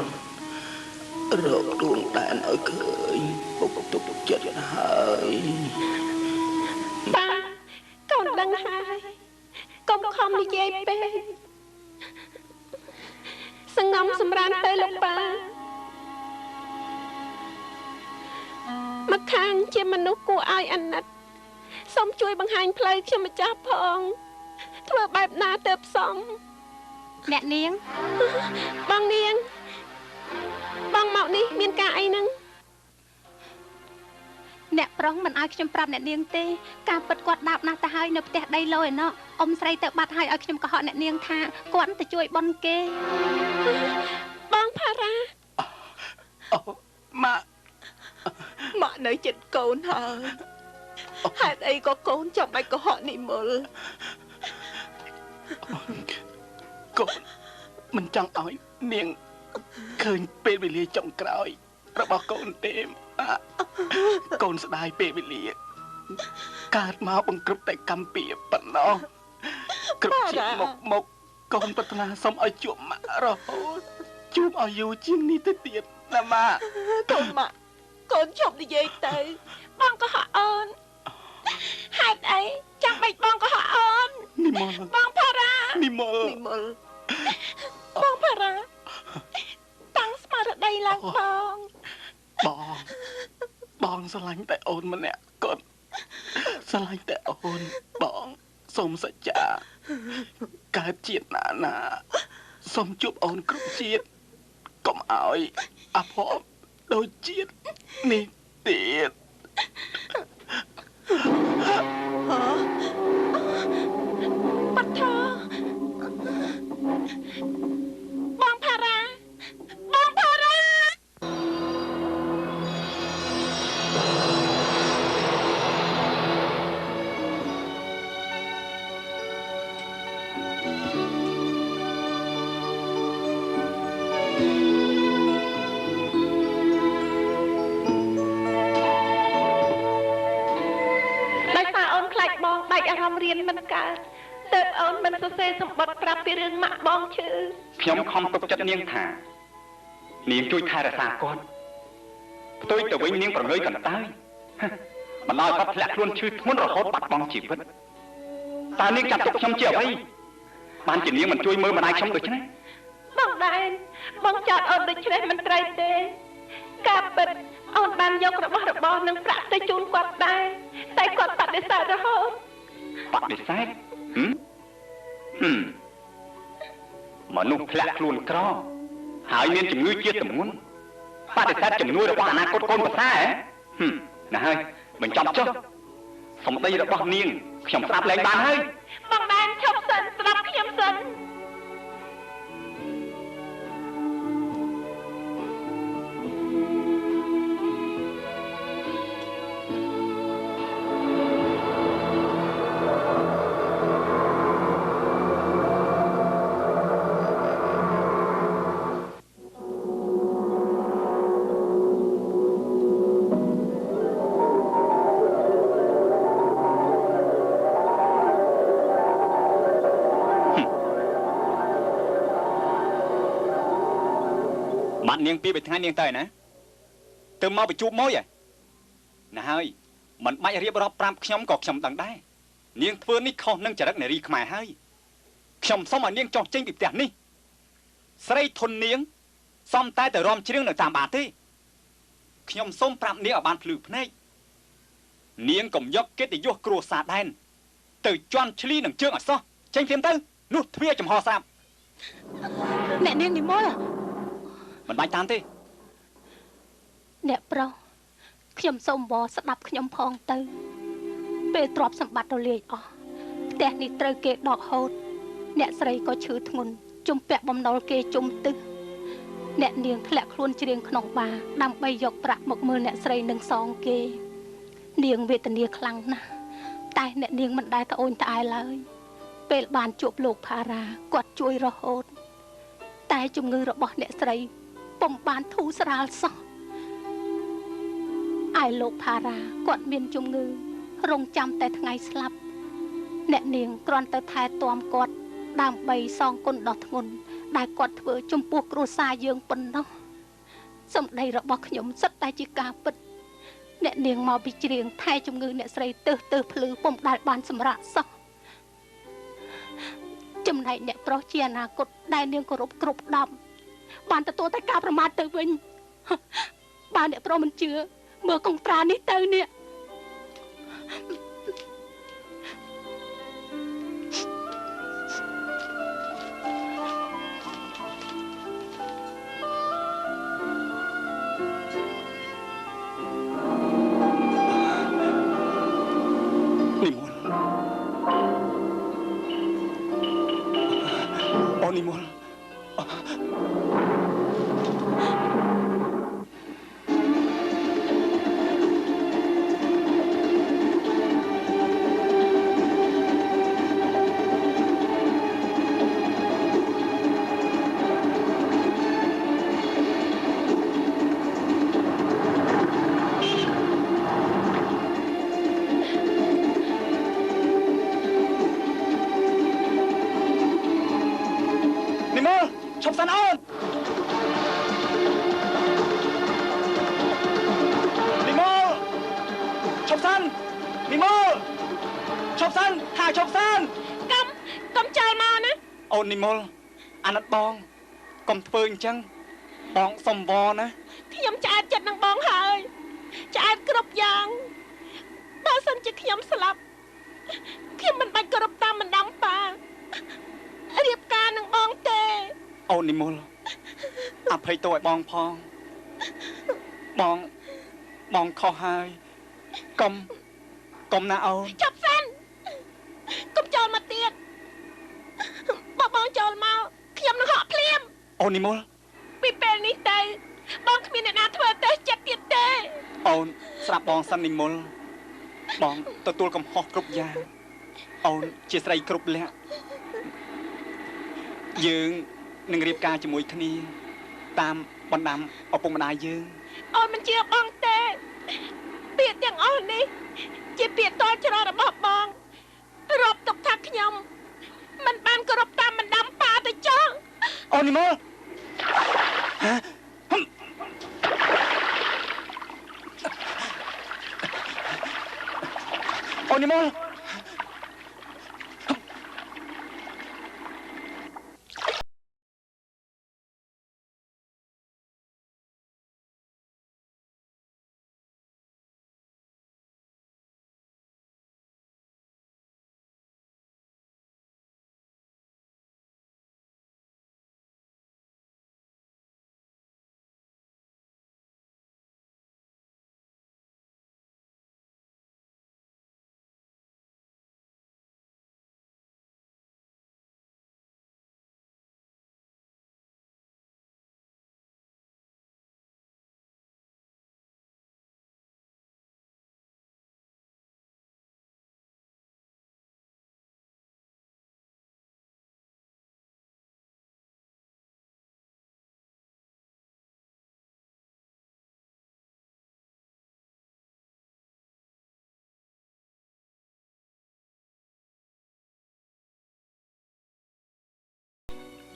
រកដួងដែនឲ្យឃើញពុកទុកចិត្តហើយប៉ាកូនដឹងហើយកុំខំនិយាយពេកសងំសម្រានទៅលោកប៉ាមកខាងជាមនុស្សគួរឲ្យអាណិតសូមជួយបង្ហាញផ្លូវខ្ញុំម្ចាស់ផងធ្វើបែបណាទៅផ្សំអ្នកនាងបងនាងបងមកនេះមានការអីហ្នឹងអ្នកប្រុសមិនឲ្យខ្ញុំប្រាប់អ្នកនាងទេការពិតគាត់ដាប់ណាស់ទៅហើយនៅផ្ទះដីលយឯណោះអ៊ំស្រីទៅបាត់ហើយឲ្យខ្ញុំកុហកអ្នកនាងថាគាត់ទៅជួយប៉ុនគេបងផារ៉ាម៉ាក់នៅចិត្តកូនហើយហេតុអីក៏កូនចាំបាច់កុហកនិមលកូនមិនចង់ឲ្យនាងឃើញពេលវេលាចុងក្រោយរបស់កូនទេកូនស្ដាយពេលវេលា កើតមកបង្ក្រឹបតែកម្មពីប៉ុណ្ណោះគ្រប់ជាតិមកកូនប្រាថ្នាសូមឲ្យជួបម៉ាក់រហូតជួបឲ្យយូរជាងនេះទៅទៀតណាម៉ាក់ កូនម៉ាក់កូនជប់និយាយទៅបងក៏ហក់អូនហេតុអីចាំបាច់បងក៏ហក់អូននិមលបងផារ៉ានិមលបងផារ៉ាតាំងស្មារតីឡើងបងស្រឡាញ់តែអូនម្នាក់កូនស្រឡាញ់តែអូនបងសូមសច្ចាកើតជាតិណាសូមជួបអូនគ្រប់ជាតិកុំឲ្យអភ័ព្វដូចជាតិនេះទៀតបាត់ថាបងផារ៉ាអារម្មណ៍រៀនមិនកើតទើបអូនមិនសរសេរសម្បត្តិប្រាប់ពីរឿងម៉ាក់បងឈឺខ្ញុំខំទុកចិត្តនាងថានាងជួយថែរក្សាគាត់ផ្ទុយទៅវិញនាងប្រងើយកន្តើយមិនឲ្យគាត់ធ្លាក់ខ្លួនឈឺធ្ងន់រហូតបាត់បង់ជីវិតតើនាងចាត់ទុកខ្ញុំជាអ្វីបានជានាងមិនជួយមើលម្ដាយខ្ញុំដូច្នេះបងដែរបងចោទអូនដូច្នេះមិនត្រូវទេការពិតអូនបានយករបស់របរនិងប្រាក់ទៅជូនគាត់ដែរតែគាត់បដិសេធរហូតបដិសេធមនុស្សធ្លាក់ខ្លួនក្រហើយមានជំងឺជាទម្ងន់បដិសេធជំនួយរបស់អនាគតកូនប្រសាណាហើយបញ្ចប់ចុះសម្ដីរបស់នាងខ្ញុំស្ដាប់លែងបានហើយបងបានឈប់សិនស្ដាប់ខ្ញុំសិននាងពី3ថ្ងៃនាងទៅណាទៅមកបញ្ជួបមួយណាហើយមិនបាច់រៀបរាប់ប្រាប់ខ្ញុំក៏ខ្ញុំដឹងដែរនាងធ្វើនេះខុសនឹងចរិតនារីខ្មែរហើយខ្ញុំសូមឲ្យនាងចោះចេញពីផ្ទះនេះស្រីធននាងសំតែទៅរំជ្រៀងនៅតាមបាតទេខ្ញុំសូមប្រាប់នាងឲ្យបានភ្លឺភ្នែកនាងកុំយកកិត្តិយសគ្រួសារដែនទៅជន់ឈ្លីនឹងជើងអសោះចេញភ្លាមទៅនោះទ្វារចំហស្រាប់អ្នកនាងនិមលមិនបាច់តាមទេអ្នកប្រុសខ្ញុំសូមវល់ស្ដាប់ខ្ញុំផងទៅពេលទ្រព្យសម្បត្តិរលាយអស់ផ្ទះនេះត្រូវគេដកហូតអ្នកស្រីក៏ឈឺធ្ងន់ជំពាក់បំណុលគេជុំទឹះអ្នកនាងធ្លាក់ខ្លួនជ្រៀងក្នុងបារដើម្បីយកប្រាក់មកមើលអ្នកស្រីនឹងសងគេនាងវេទនាខ្លាំងណាស់តែអ្នកនាងមិនដែលត្អូញត្អែឡើយពេលបានជួបលោកផារ៉ាគាត់ជួយរហូតតែជំងឺរបស់អ្នកស្រីពុំបានធូរស្រាលសោះឯលោកផារ៉ាគាត់មានជំងឺរងចាំតែថ្ងៃស្លាប់អ្នកនាងគ្រាន់តែថែទាំគាត់ដើម្បីសងគុណដ៏ធ្ងន់ដែលគាត់ធ្វើចំពោះគ្រួសារយើងប៉ុណ្ណោះសម្ដីរបស់ខ្ញុំសិតតែជាការពិតអ្នកនាងមកពីជ្រៀងថែជំងឺអ្នកស្រីទើសភ្លឺពុំដែលបានសម្រាកសោះចំណែកអ្នកប្រុសជាអនាគតដែលនាងគោរពគ្រប់ដំបានទទួលតែការប្រមាថទៅវិញបើអ្នកប្រុសមិនជឿមើលកុងត្រានេះទៅនេះនិមល ជប់សាន កុំចោលមកណា អូននិមលអាណិតបងកុំធ្វើអញ្ចឹងបងសុំវល់ណា ខ្ញុំឆ្អែតចិត្តនឹងបងហើយឆ្អែតគ្រប់យ៉ាងបើសិនជាខ្ញុំស្លាប់ខ្ញុំមិនបាច់គោរពតាមបណ្ដាំប៉ារៀបការនឹងបងទេ អូននិមលអភ័យទោសឲ្យបងផងបងខុសហើយកុំណាអូន ចាប់សិនកុំចូលមកទៀតបើបងចូលមកខ្ញុំនឹងហក់ភ្លាម អូននិមល ពីពេលនេះទៅបងគ្មានអ្នកណាធ្វើទេចិត្តទៀតទេ អូនស្រាប់បងសិននិមលបងទទួលកំហុសគ្រប់យ៉ាងអូនជាស្រីគ្រប់លក្ខយើងនឹងរៀបការជាមួយគ្នាតាមបណ្ដាំឪពុកម្ដាយយើង អូនមិនជឿបងទេពាក្យទាំងអស់នេះជាពាក្យតល់ច្រករបស់បងរាប់ទុកថាខ្ញុំមិនបានគោរពតាមបណ្ដាំប៉ាទៅចោះ អូននិមលអូននិមល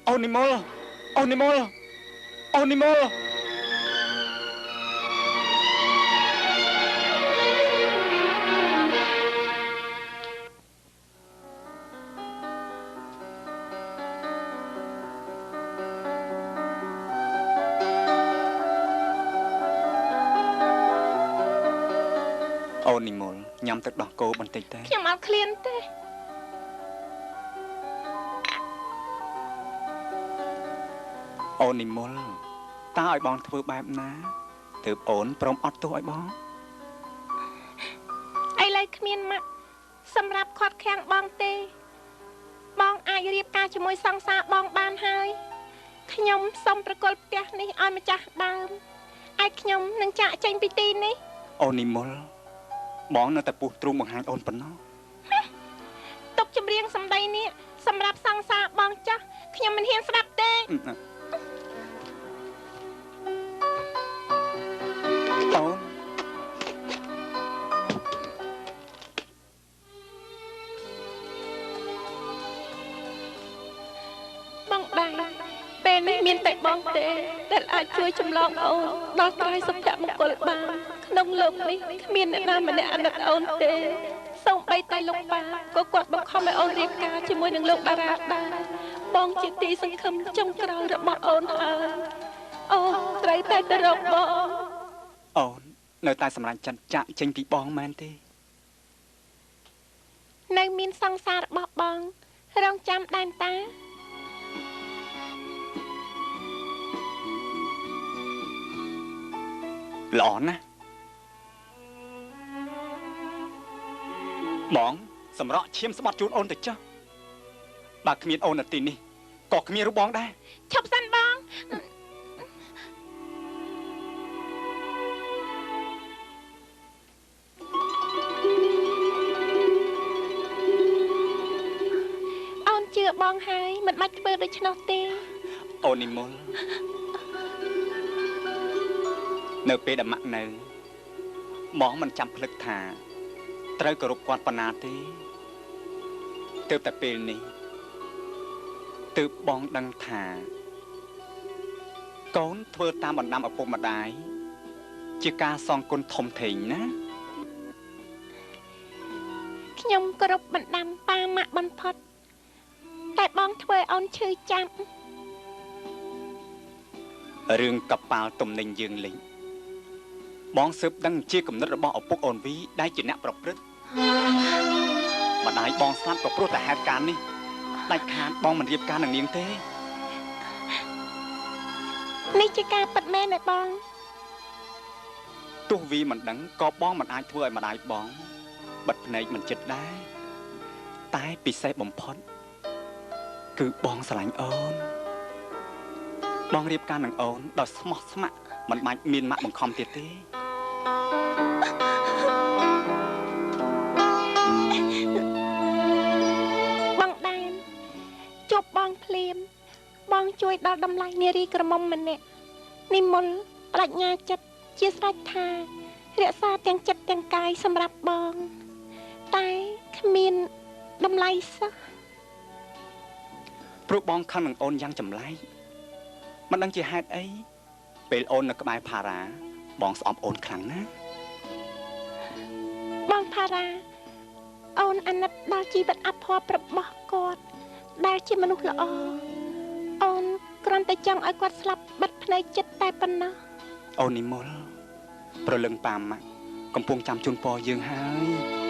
អូននិមលអូននិមលអូននិមល អូននិមលញ៉ាំទឹកដោះគោបន្តិចទេ ខ្ញុំអត់ឃ្លានទេ អូននិមលតើឲ្យបងធ្វើបែបណាទើបអូនព្រមអត់ទោសឲ្យបង ឥឡូវគ្មានម៉ាក់សម្រាប់ខាត់ខាំងបងទេបងអាចរៀបការជាមួយសង្សារបងបានហើយខ្ញុំសូមប្រគល់ផ្ទះនេះឲ្យម្ចាស់ដើមឯខ្ញុំនឹងចាក់ចេញពីទីនេះ អូននិមលបងនៅតែពុះទ្រូងបង្ហាញអូនប៉ុណ្ណោះ ទុកចម្រៀងសម្ដីនេះសម្រាប់សង្សារបងចាស់ខ្ញុំមិនហ៊ានស្ដាប់ទេ អូន បងដែរពេលនេះមានតែបងទេដែលអាចជួយចម្លងអូនដល់ត្រៃសុភមង្គលបានក្នុងលោកនេះគ្មានអ្នកណាម្នាក់អាណិតអូនទេសូម្បីតែលោកប៉ាក៏គាត់បង្ខំឲ្យអូនរៀបការជាមួយនឹងលោកតារាដែរបងជាទីសង្ឃឹមចុងក្រោយរបស់អូនហើយអូនត្រូវតែទៅរកបង អូននៅតែសម្រាប់ចិត្តចាក់ចេញពីបងមែនទេ នៅមានសង្សាររបស់បងរងចាំដែនតា ល្អណាស់បងសម្រក់ឈាមស្បត់ជូនអូនទៅចុះបើគ្មានអូននៅទីនេះក៏គ្មានរូបបងដែរ ឈប់សិនបងអូនជឿបងហើយមិនបាច់ធ្វើដូច្នោះទេ អូននិមលនៅពេលដែលម៉ាក់នៅបងមិនចាំភ្លឹកថាត្រូវគោរពគាត់ប៉ុណ្ណាទេទើបតែពេលនេះទើបបងដឹងថាកូនធ្វើតាមបណ្ដាំឪពុកម្ដាយជាការសងគុណធំធេងណា ខ ខ្ញុំគោរពបណ្ដាំប៉ាម៉ាក់បំផុតតែបងធ្វើឲ្យអូនឈឺចាប់ រឿងកប៉ាល់ទំនិញយើងលេងបងស៊ើបដឹងជាគំនិតរបស់ឪពុកអូនវីដែលជាអ្នកប្រព្រឹត្តម្ដាយបងស្លាប់ក៏ព្រោះតែហេតុការណ៍នេះដាច់ខាតបងមិនរៀបការនឹងនាងទេ នេះជាការពិតមែនទេបង ទោះវីមិនដឹងក៏បងមិនអាចធ្វើឲ្យម្ដាយបងបិទភ្នែកមិនចិត្តដែរតែពិសេសបំផុតគឺបងស្រឡាញ់អូនបងរៀបការនឹងអូនដោយស្មោះស្ម័គ្រមិនបាច់មានម៉ាក់បង្ខំទៀតទេ បងដែនជប់បងភ្លាមបងជួយដល់តម្លៃនារីក្រមុំម្នាក់និមលបដិញ្ញាចិត្តជាស្រេចថារក្សាទាំងចិត្តទាំងកាយសម្រាប់បងតែគ្មានតម្លៃសោះ ព្រោះបងខឹងនឹងអូនយ៉ាងចម្លែកមិនដឹងជាហេតុអីពេលអូននៅក្បែរផារ៉ាបងស្អប់អូនខ្លាំងណាស់ បងផារ៉ាអូនអាណិតដល់ជីវិតអភ័ព្វរបស់គាត់ដែលជាមនុស្សល្អអូនគ្រាន់តែចង់ឲ្យគាត់ស្លាប់បិទភ្នែកចិត្តតែប៉ុណ្ណោះ អូននិមលប្រលឹងប៉ាម៉ាក់កំពុងចាំជូនពរយើងហើយ